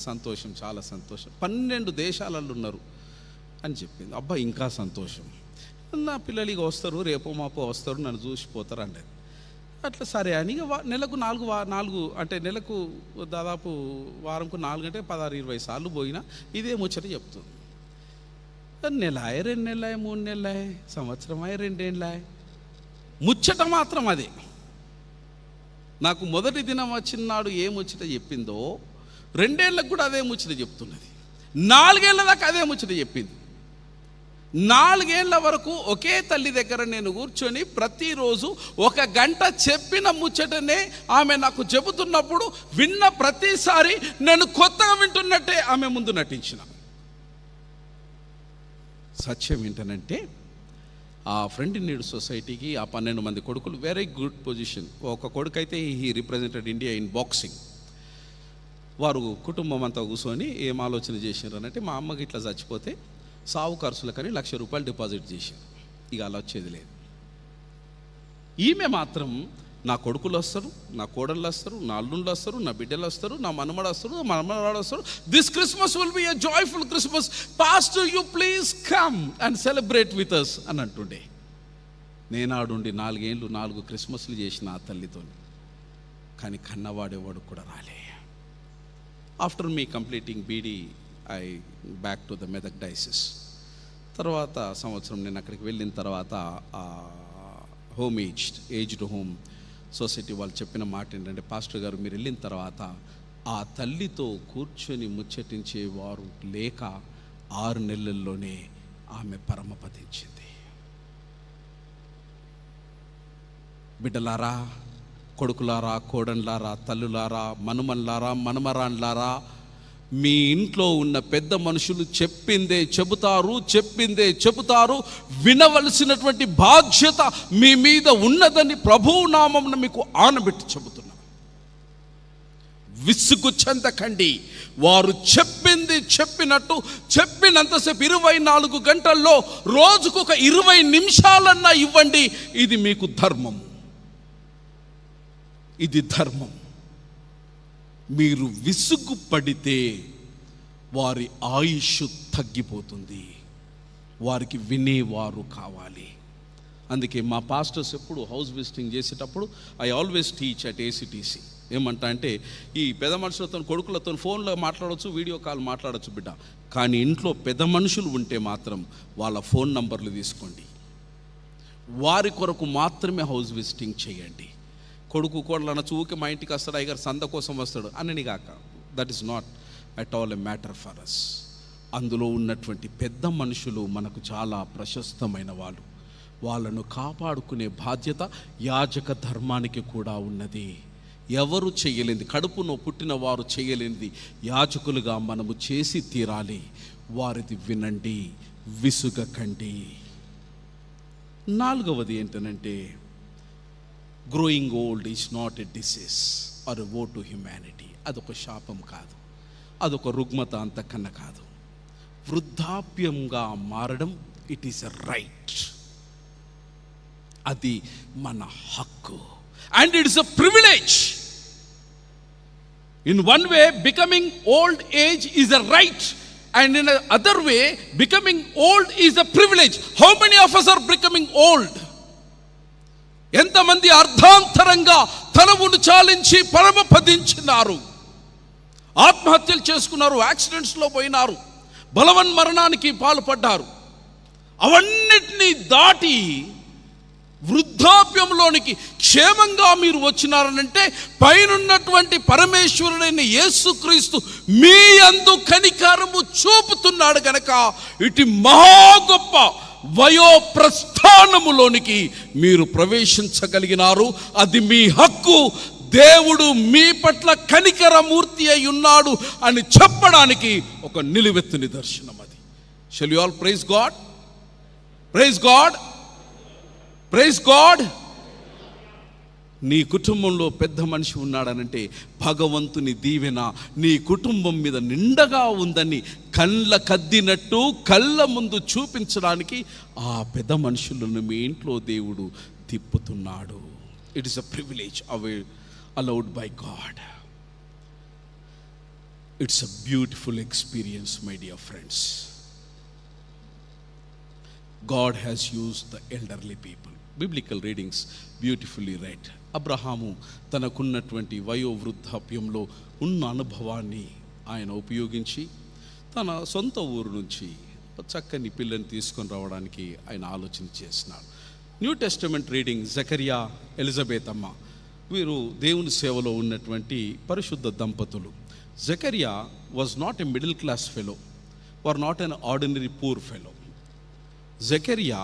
సంతోషం, చాలా సంతోషం, 12 దేశాలలో ఉన్నారు అని చెప్పింది. అబ్బా ఇంకా సంతోషం, నా పిల్లలు ఇక వస్తారు, రేపో మాపో వస్తారు, నన్ను చూసిపోతారు అంటే అట్లా సరే అని నెలకు 4 అంటే నెలకు దాదాపు వారంకు 4 అంటే 16-20 సార్లు పోయినా ఇదే ముచ్చట చెప్తుంది. నెలాయ 2 నెలలాయ 3 నెలలాయ సంవత్సరమాయ 2 ఏళ్ళాయ ముచ్చట మాత్రం అదే. నాకు మొదటి దినం వచ్చినాడు ఏ ముచ్చట చెప్పిందో 2 ఏళ్ళకు కూడా అదే ముచ్చట చెప్తున్నది. 4 ఏళ్ళ దాకా అదే ముచ్చట చెప్పింది. 4 ఏళ్ల వరకు ఒకే తల్లి దగ్గర నేను కూర్చొని ప్రతిరోజు 1 గంట చెప్పిన ముచ్చటనే ఆమె నాకు చెబుతున్నప్పుడు విన్న ప్రతిసారి నేను కొత్తగా వింటున్నట్టే ఆమె ముందు నటించిన. సత్యం ఏంటనంటే ఆ ఫ్రెండ్ ఇన్ నీడ్ సొసైటీకి ఆ 12 మంది కొడుకులు, వెరీ గుడ్ పొజిషన్. ఒక కొడుకు అయితే he represented India in boxing. వారు కుటుంబం అంతా కూర్చొని ఏం ఆలోచన చేసినారనంటే, మా అమ్మకి ఇట్లా చచ్చిపోతే సావు ఖర్చులకని ₹1,00,000 డిపాజిట్ చేశారు. ఇక అలా వచ్చేది లేదు. ఈమె మాత్రం నా కొడుకులు వస్తారు, నా కోడళ్ళు వస్తారు, నా అల్లుళ్ళు వస్తారు, నా బిడ్డలు వస్తారు, నా మనమడు వస్తారు, నా మనమరాడు వస్తారు, this Christmas will be a joyful Christmas, pastor you please come and celebrate with us అని అంటుండే. నేనాడుండి 4 ఏళ్ళు 4 క్రిస్మస్లు చేసిన ఆ తల్లితో, కానీ కన్నవాడేవాడు కూడా రాలే. After me completing BD I back to the Medak diocese. తర్వాత సంవత్సరం నేను అక్కడికి వెళ్ళిన తర్వాత హోమ్ ఏజ్డ్ హోమ్ సొసైటీ వాళ్ళు చెప్పిన మాట ఏంటంటే, పాస్టర్ గారు మీరు వెళ్ళిన తర్వాత ఆ తల్లితో కూర్చొని ముచ్చటించేవారు లేక 6 నెలల్లోనే ఆమె పరమపదించింది. బిడ్డలారా, కొడుకులారా, కోడన్లారా, తల్లులారా, మనుమన్లారా, మనమరాన్లారా, మీ ఇంట్లో ఉన్న పెద్ద మనుషులు చెప్పిందే చెబుతారు. వినవలసినటువంటి బాధ్యత మీ మీద ఉన్నదని ప్రభువు నామమున మీకు ఆనబెట్టి చెబుతున్నా. విసుగు చెందకండి. వారు చెప్పింది చెప్పినట్టు చెప్పినంతసేపు 24 గంటల్లో రోజుకు ఒక 20 నిమిషాలన్నా ఇవ్వండి. ఇది మీకు ధర్మం, ఇది ధర్మం. మీరు విసుగు పడితే వారి ఆయుష్ తగ్గిపోతుంది. వారికి వినేవారు కావాలి. అందుకే మా పాస్టర్స్ ఎప్పుడు హౌస్ విజిటింగ్ చేసేటప్పుడు ఐ ఆల్వేస్ టీచ్ అట్ ఏసీటీసీ. ఏమంటా అంటే, ఈ పెద్ద మనుషులతో కొడుకులతో ఫోన్లో మాట్లాడవచ్చు, వీడియో కాల్ మాట్లాడచ్చు బిడ్డ, కానీ ఇంట్లో పెద్ద మనుషులు ఉంటే మాత్రం వాళ్ళ ఫోన్ నంబర్లు తీసుకోండి. వారి కొరకు మాత్రమే హౌస్ విజిటింగ్ చేయండి. కొడుకు కోడలు అనొచ్చు, ఊకే మా ఇంటికి వస్తాడు, అయ్యగారు సంద కోసం వస్తాడు అని కాక, that is not at all a matter for us. అందులో ఉన్నటువంటి పెద్ద మనుషులు మనకు చాలా ప్రశస్తమైన వాళ్ళు. వాళ్ళను కాపాడుకునే బాధ్యత యాజక ధర్మానికి కూడా ఉన్నది. ఎవరు చేయలేనిది, కడుపులో పుట్టిన వారు చేయలేనిది యాజకులుగా మనము చేసి తీరాలి. వారిది వినండి, విసుగకండి. 4వది ఏంటనంటే, growing old is not a disease or a woe to humanity. అదొక శాపం కాదు, అదొక రుగ్మత అంతకన్నా కాదు. వృద్ధాప్యంగా మారడం ఇట్ ఈస్ ఎ రైట్. అది మన హక్కు, and it is a privilege. In one way becoming old age is a right, and in another way becoming old is a privilege. How many of us are becoming old? ఎంతమంది అర్ధాంతరంగా తనమును చాలించి పరమపదించినారు, ఆత్మహత్యలు చేసుకున్నారు, యాక్సిడెంట్స్లో పోయినారు, బలవన్ మరణానికి పాల్పడ్డారు. అవన్నిటినీ దాటి వృద్ధాప్యంలోనికి క్షేమంగా మీరు వచ్చినారనంటే పైనున్నటువంటి పరమేశ్వరుడైన యేసుక్రీస్తు మీ యందు కనికరము చూపుతున్నాడు కనుక ఇటు మహా గొప్ప వయోప్రస్థానములోనికి మీరు ప్రవేశించగలిగినారు. అది మీ హక్కు. దేవుడు మీ పట్ల కనికరమూర్తి అయి ఉన్నాడు అని చెప్పడానికి ఒక నిలువెత్తు నిదర్శనం అది. Shall you all praise God? Praise God, praise God. నీ కుటుంబంలో పెద్ద మనిషి ఉన్నాడనంటే భగవంతుని దీవెన నీ కుటుంబం మీద నిండగా ఉందని కళ్ళ కద్దినట్టు కళ్ళ ముందు చూపించడానికి ఆ పెద్ద మనుషులను మీ ఇంట్లో దేవుడు తిప్పుతున్నాడు. It is a privilege allowed by God. It's a beautiful experience, my dear friends. God has used the elderly people. Biblical readings beautifully read. Abraham తనకున్నటువంటి వయోవృద్ధాప్యంలో ఉన్న అనుభవాన్ని ఆయన ఉపయోగించి తన సొంత ఊరు నుంచి చక్కని పిల్లని తీసుకొని రావడానికి ఆయన ఆలోచన చేసినాడు. New Testament reading Zechariah, Elizabeth అమ్మ, వీరు దేవుని సేవలో ఉన్నటువంటి పరిశుద్ధ దంపతులు. Zechariah was not a middle class fellow, was not an ordinary poor fellow. Zechariah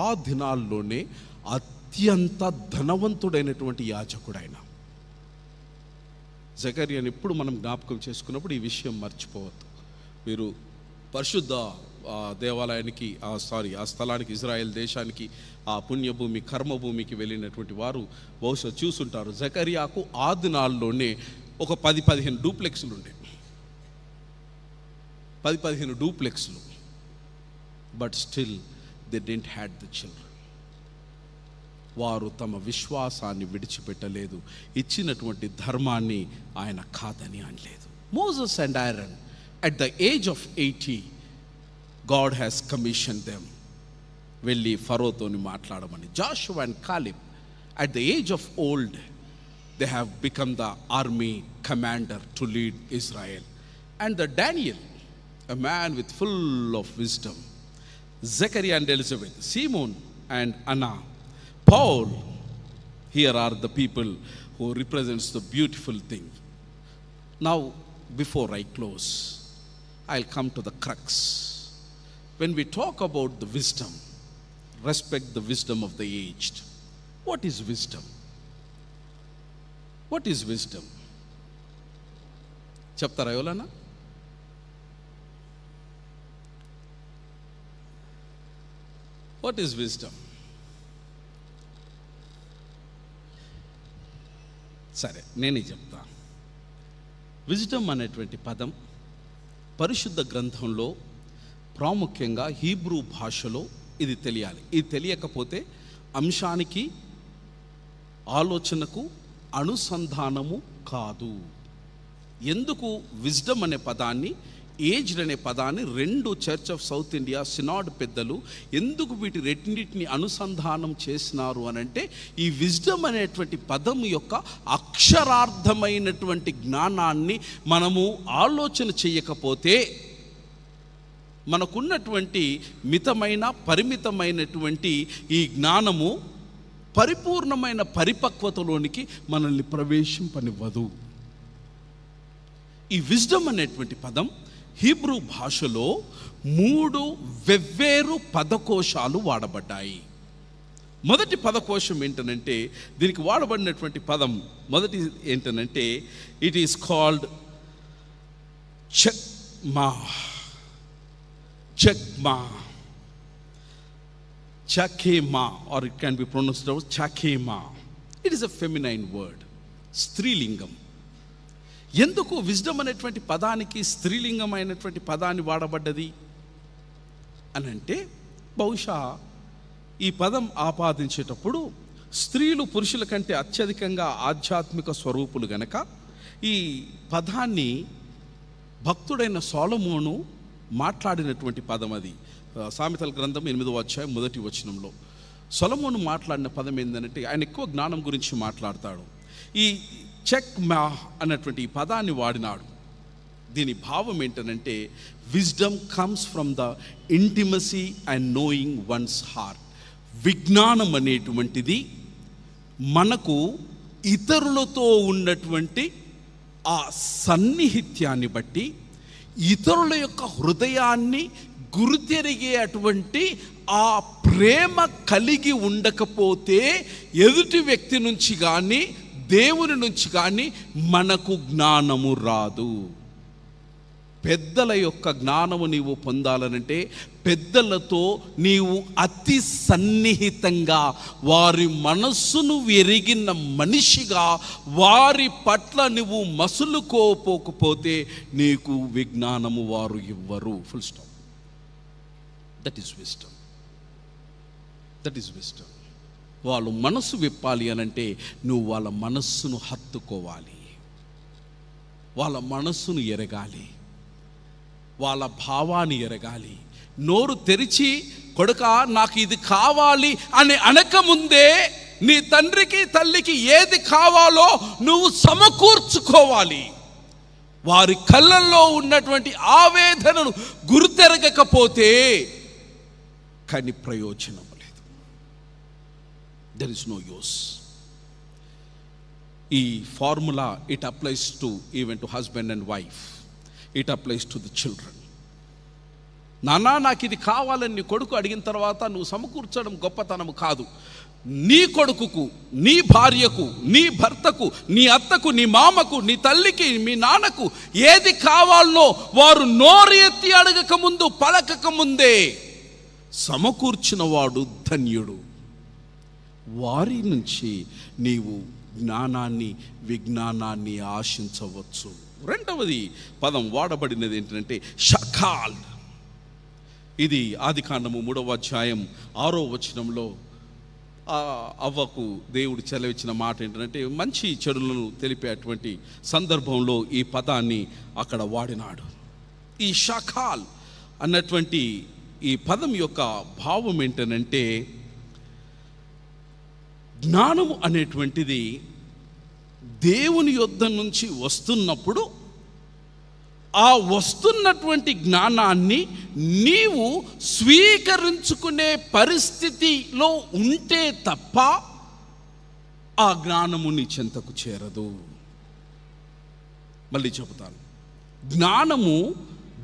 ఆ దినాల్లోనే అత్యంత ధనవంతుడైనటువంటి యాజకుడు ఆయన. జకర్యాని ఎప్పుడు మనం జ్ఞాపకం చేసుకున్నప్పుడు ఈ విషయం మర్చిపోవద్దు. వీరు పరిశుద్ధ దేవాలయానికి ఆ స్థలానికి, ఇజ్రాయెల్ దేశానికి, ఆ పుణ్యభూమి కర్మభూమికి వెళ్ళినటువంటి వారు బహుశా చూసుంటారు. జకర్యాకు ఆ దినాల్లోనే ఒక 10-15 డూప్లెక్స్లు ఉండే, 10-15 డూప్లెక్స్లు. But still they didn't had the children. వారు తమ విశ్వాసాన్ని విడిచిపెట్టలేదు, ఇచ్చినటువంటి ధర్మాన్ని ఆయన కాదని అనలేదు. Moses and Aaron at the age of 80 God has commissioned them, వెళ్ళి ఫరోతోని మాట్లాడమని. Joshua and Caleb at the age of old they have become the army commander to lead Israel. And the Daniel, a man with full of wisdom, Zechariah and Elizabeth, Simon and Anna, Paul, here are the people who represents the beautiful thing. Now before I close, I'll come to the crux. When we talk about the wisdom, respect the wisdom of the aged. What is wisdom? What is wisdom? చెప్తారా ఎవరన్నా? What is wisdom? సరే, నేనే చెప్తా. Wisdom అనేటువంటి పదం పరిశుద్ధ గ్రంథంలో ప్రాముఖ్యంగా హీబ్రూ భాషలో ఇది తెలియాలి. ఇది తెలియకపోతే అంశానికి, ఆలోచనకు అనుసంధానము కాదు. ఎందుకు విజ్డమ్ అనే పదాన్ని, ఏజ్డ్ అనే పదాన్ని రెండు church of south India synod పెద్దలు ఎందుకు వీటి రెండింటిని అనుసంధానం చేసినారు అని అంటే, ఈ విజ్డమ్ అనేటువంటి పదం యొక్క అక్షరార్థమైనటువంటి జ్ఞానాన్ని మనము ఆలోచన చేయకపోతే మనకున్నటువంటి మితమైన పరిమితమైనటువంటి ఈ జ్ఞానము పరిపూర్ణమైన పరిపక్వతలోనికి మనల్ని ప్రవేశింపనివ్వదు. ఈ విజ్డమ్ అనేటువంటి పదం హీబ్రూ భాషలో 3 వెవ్వేరు పదకోశాలు వాడబడ్డాయి. మొదటి పదకోశం ఏంటనంటే, దీనికి వాడబడినటువంటి పదం మొదటి ఏంటనంటే, ఇట్ ఈస్ కాల్డ్ చెక్మా. చెక్మా, చకేమా, or it can be pronounced as చకేమా. It is a feminine word, స్త్రీలింగం. ఎందుకు విజ్డమ్ అనేటువంటి పదానికి స్త్రీలింగమైనటువంటి పదాన్ని వాడబడ్డది అని అంటే, బహుశా ఈ పదం ఆపాదించేటప్పుడు స్త్రీలు పురుషుల కంటే అత్యధికంగా ఆధ్యాత్మిక స్వరూపులు గనక ఈ పదాన్ని భక్తుడైన సొలొమోను మాట్లాడినటువంటి పదం అది. సామెతల గ్రంథం 8వ అధ్యాయం 1వ వచనంలో సొలొమోను మాట్లాడిన పదం ఏంటంటే, ఆయన ఎక్కువ జ్ఞానం గురించి మాట్లాడతాడు. ఈ చెక్మా అన్నటువంటి ఈ పదాన్ని వాడినాడు. దీని భావం ఏంటనంటే, wisdom comes from the intimacy and knowing once heart. విజ్ఞానం అనేటువంటిది మనకు ఇతరులతో ఉన్నటువంటి ఆ సన్నిహిత్యాన్ని బట్టి, ఇతరుల యొక్క హృదయాన్ని గుర్తెరిగే అటువంటి ఆ ప్రేమ కలిగి ఉండకపోతే ఎదుటి వ్యక్తి నుంచి కానీ దేవుని నుంచి కానీ మనకు జ్ఞానము రాదు. పెద్దల యొక్క జ్ఞానము నీవు పొందాలనంటే, పెద్దలతో నీవు అతి సన్నిహితంగా వారి మనస్సును ఎరిగిన మనిషిగా వారి పట్ల నువ్వు మసులుకోపోకపోతే నీకు విజ్ఞానము వారు ఇవ్వరు. Full stop. That is wisdom. That is wisdom. వాళ్ళు మనస్సు విప్పాలి అనంటే నువ్వు వాళ్ళ మనస్సును హత్తుకోవాలి. వాళ్ళ మనస్సును ఎరగాలి, వాళ్ళ భావాన్ని ఎరగాలి. నోరు తెరిచి కొడుకా నాకు ఇది కావాలి అని అనకముందే నీ తండ్రికి తల్లికి ఏది కావాలో నువ్వు సమకూర్చుకోవాలి. వారి కళ్ళల్లో ఉన్నటువంటి ఆవేదనను గుర్తెరగకపోతే కానీ ప్రయోజనం లేదు. There is no use. ఈ formula it applies to even to husband and wife, it applies to the children. నాన్న నాకు ఇది కావాలని నీ కొడుకు అడిగిన తర్వాత నువ్వు సమకూర్చడం గొప్పతనం కాదు. నీ కొడుకుకు, నీ భార్యకు, నీ భర్తకు, నీ అత్తకు, నీ మామకు, నీ తల్లికి, మీ నాన్నకు ఏది కావాలనో వారు నోరు ఎత్తి అడగక ముందు, పలకక ముందే సమకూర్చిన వాడు ధన్యుడు. వారి నుంచి నీవు జ్ఞానాన్ని, విజ్ఞానాన్ని ఆశించవచ్చు. రెండవది పదం వాడబడినది ఏంటంటే షకాల్. ఇది ఆదికాండము 3వ అధ్యాయం 6వ వచనంలో అవ్వకు దేవుడు చెలవిచ్చిన మాట ఏంటంటే మంచి చెడులను తెలిపేటువంటి సందర్భంలో ఈ పదాన్ని అక్కడ వాడినాడు. ఈ షకాల్ అన్నటువంటి ఈ పదం యొక్క భావం ఏంటనంటే జ్ఞానము అనేటువంటిది దేవుని యొద్ద నుంచి వస్తున్నప్పుడు ఆ వస్తున్నటువంటి జ్ఞానాన్ని నీవు స్వీకరించుకునే పరిస్థితిలో ఉంటే తప్ప ఆ జ్ఞానము నీ చెంతకు చేరదు. మళ్ళీ చెబుతాను, జ్ఞానము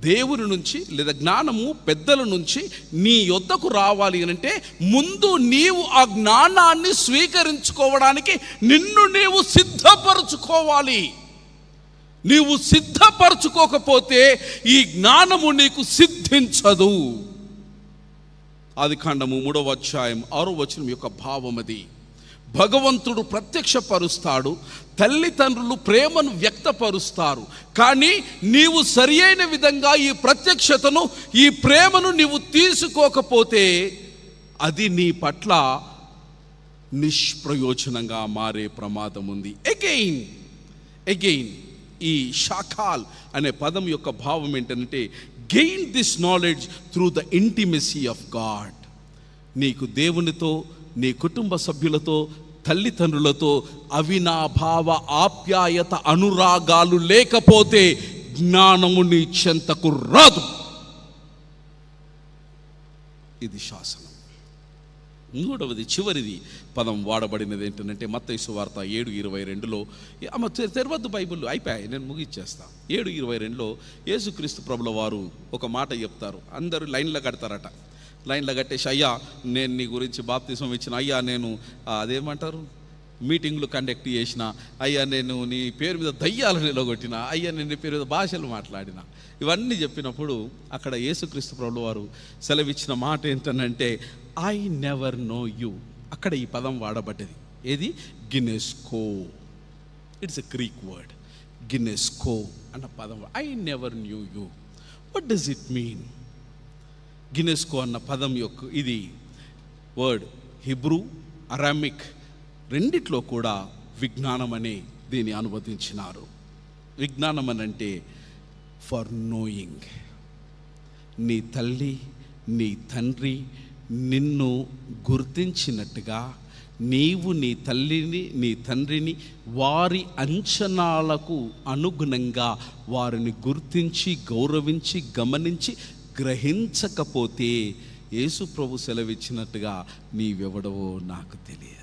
దేవుని నుంచి లేదా జ్ఞానము పెద్దల నుంచి నీ యొద్దకు రావాలి అంటే ముందు నీవు ఆ జ్ఞానాన్ని స్వీకరించుకోవడానికి నిన్ను నీవు సిద్ధపరచుకోవాలి. నీవు సిద్ధపరచుకోకపోతే ఈ జ్ఞానము నీకు సిద్ధించదు. ఆదికాండము 3వ అధ్యాయం 6వ వచనం యొక్క భావం అది. భగవంతుడు ప్రత్యక్షపరుస్తాడు, తల్లిదండ్రులు ప్రేమను వ్యక్తపరుస్తారు. కానీ నీవు సరి అయిన విధంగా ఈ ప్రత్యక్షతను, ఈ ప్రేమను నీవు తీసుకోకపోతే అది నీ పట్ల నిష్ప్రయోజనంగా మారే ప్రమాదం ఉంది. అగైన్ ఈ షకాల్ అనే పదం యొక్క భావం ఏంటంటే gain this knowledge through the intimacy of God. నీకు దేవునితో, నీ కుటుంబ సభ్యులతో, తల్లిదండ్రులతో అవినాభావ ఆప్యాయత అనురాగాలు లేకపోతే జ్ఞానము నీ చెంతకు రాదు. ఇది శాసనం. మూడవది, చివరిది పదం వాడబడినది ఏంటంటే మత్తయి సువార్త 7:22లో తెరవద్దు బైబిల్, అయిపోయాయి, నేను ముగిచ్చేస్తా. 7:22లో యేసుక్రీస్తు ప్రభుల వారు ఒక మాట చెప్తారు. అందరూ లైన్లో కడతారట. లైన్లో కట్టేసి, అయ్యా నేను నీ గురించి బాప్తిసం ఇచ్చిన, అయ్యా నేను అదేమంటారు మీటింగ్లు కండక్ట్ చేసిన, అయ్యా నేను నీ పేరు మీద దయ్యాలు నిలగొట్టిన, అయ్యా నేను నీ పేరు మీద భాషలు మాట్లాడిన, ఇవన్నీ చెప్పినప్పుడు అక్కడ యేసుక్రీస్తు ప్రభుల వారు సెలవిచ్చిన మాట ఏంటనంటే ఐ నెవర్ నో యూ. అక్కడ ఈ పదం వాడబడ్డది. ఏది? గినెస్కో. It's a Greek word. గినెస్కో అన్న పదం. I never knew you. What does it mean? గినెస్కో అన్న పదం యొక్క ఇది వర్డ్ హిబ్రూ, అరామిక్ రెండిట్లో కూడా విజ్ఞానం అనే దీన్ని అనువదించినారు. విజ్ఞానం అని అంటే ఫర్ నోయింగ్. నీ తల్లి, నీ తండ్రి నిన్ను గుర్తించినట్టుగా నీవు నీ తల్లిని, నీ తండ్రిని వారి అంచనాలకు అనుగుణంగా వారిని గుర్తించి, గౌరవించి, గమనించి గ్రహించకపోతే యేసు ప్రభు సెలవిచ్చినట్టుగా నీవెవడవో నాకు తెలియదు.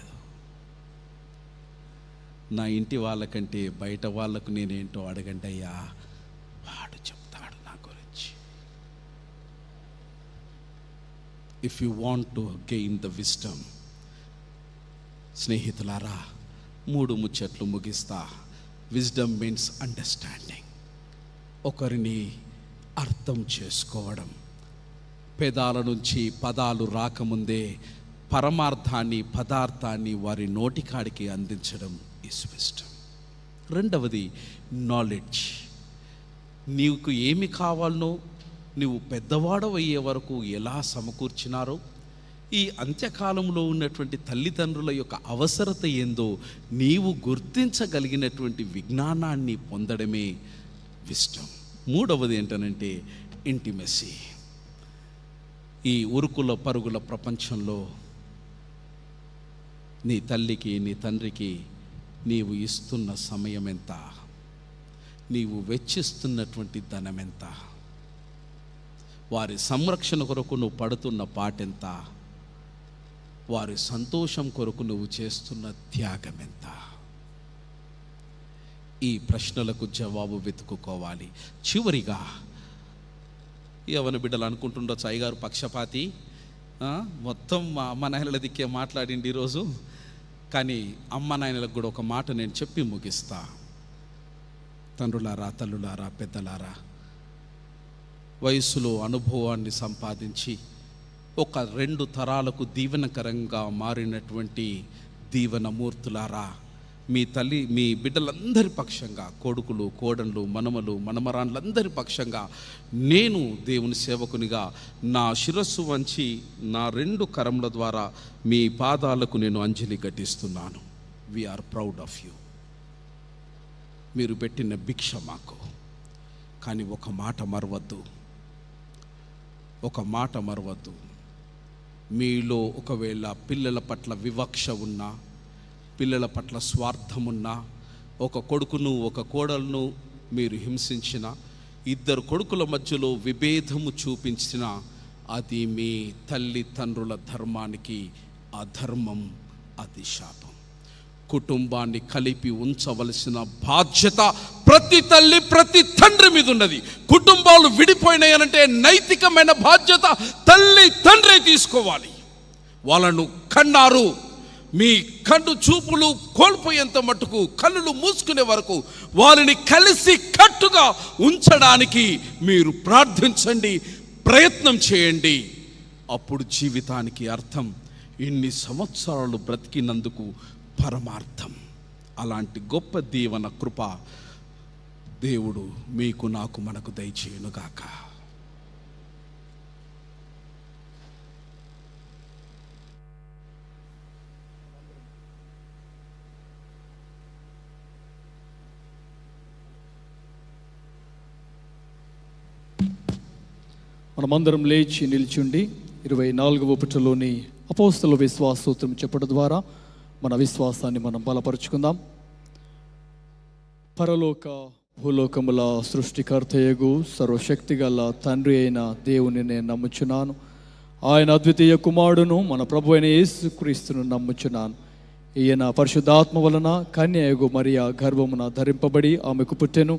నా ఇంటి వాళ్ళకంటే బయట వాళ్ళకు నేనేంటో అడగండి అయ్యా, వాడు చెప్తాడు నా గురించి. If you want to gain the wisdom, స్నేహితులారా 3 ముచ్చట్లు ముగిస్తా. Wisdom means understanding. ఒకరిని అర్థం చేసుకోవడం. పెదాల నుంచి పదాలు రాకముందే పరమార్థాన్ని, పదార్థాన్ని వారి నోటికాడికి అందించడం ఈజ్ విజ్డమ్. రెండవది నాలెడ్జ్. నీకు ఏమి కావాలనో నువ్వు పెద్దవాడవయ్యే వరకు ఎలా సమకూర్చినారో, ఈ అంత్యకాలంలో ఉన్నటువంటి తల్లిదండ్రుల యొక్క అవసరత ఏందో నీవు గుర్తించగలిగినటువంటి విజ్ఞానాన్ని పొందడమే విజ్డమ్. మూడవది ఏంటనంటే ఇంటిమెసీ. ఈ ఉరుకుల పరుగుల ప్రపంచంలో నీ తల్లికి నీ తండ్రికి నీవు ఇస్తున్న సమయం ఎంత, నీవు వెచ్చిస్తున్నటువంటి ధనం ఎంత, వారి సంరక్షణ కొరకు నువ్వు పడుతున్న పాటెంత, వారి సంతోషం కొరకు నువ్వు చేస్తున్న త్యాగం ఎంత? ఈ ప్రశ్నలకు జవాబు వెతుక్కోవాలి. చివరిగా యవన బిడ్డలు అనుకుంటుండొచ్చు, అయ్యగారు పక్షపాతి, మొత్తం మా అమ్మ నాయనల దిక్కే మాట్లాడిండి ఈరోజు. కానీ అమ్మ నాయనలకు కూడా ఒక మాట నేను చెప్పి ముగిస్తా. తండ్రులారా, తల్లులారా, పెద్దలారా, వయసులో అనుభవాన్ని సంపాదించి ఒక 2 తరాలకు దీవెనకరంగా మారినటువంటి దీవెనమూర్తులారా, మీ బిడ్డలందరి పక్షంగా, కొడుకులు, కోడళ్ళు, మనమలు, మనమరాళ్ళందరి పక్షంగా నేను దేవుని సేవకునిగా నా శిరస్సు వంచి నా 2 కరముల ద్వారా మీ పాదాలకు నేను అంజలి ఘటిస్తున్నాను. We are proud of you. మీరు పెట్టిన భిక్ష మాకు. కానీ ఒక మాట మరవద్దు, మీలో ఒకవేళ పిల్లల పట్ల వివక్ష ఉన్నా, పిల్లల పట్ల స్వార్థమున్నా, ఒక కొడుకును ఒక కోడలను మీరు హింసించిన, 2 కొడుకుల మధ్యలో విభేదము చూపించిన, అది మీ తల్లిదండ్రుల ధర్మానికి అధర్మం, అది శాపం. కుటుంబాన్ని కలిపి ఉంచవలసిన బాధ్యత ప్రతి తల్లి ప్రతి తండ్రి మీద ఉన్నది. కుటుంబాలు విడిపోయినాయనంటే నైతికమైన బాధ్యత తల్లి తండ్రి తీసుకోవాలి. వాళ్ళను కన్నారు, మీ కన్ను చూపులు కోల్పోయేంత మట్టుకు, కన్నులు మూసుకునే వరకు వారిని కలిసి కట్టుగా ఉంచడానికి మీరు ప్రార్థించండి, ప్రయత్నం చేయండి. అప్పుడు జీవితానికి అర్థం, ఇన్ని సంవత్సరాలు బ్రతికినందుకు పరమార్థం. అలాంటి గొప్ప దీవెన కృప దేవుడు మీకు, నాకు, మనకు దయచేయునుగాక. మనమందరం లేచి నిల్చుండి 24వ పుటలోని అపోస్తల విశ్వాస సూత్రం చెప్పడం ద్వారా మన విశ్వాసాన్ని మనం బలపరుచుకుందాం. పరలోక భూలోకముల సృష్టికర్తయగు సర్వశక్తిగల తండ్రి అయిన దేవుని నేను నమ్ముచున్నాను. ఆయన అద్వితీయ కుమారుడును మన ప్రభు అయిన యేసుక్రీస్తును నమ్ముచున్నాను. ఈయన పరిశుద్ధాత్మ వలన కన్యయగు మరియ గర్భమున ధరింపబడి ఆమెకు పుట్టెను.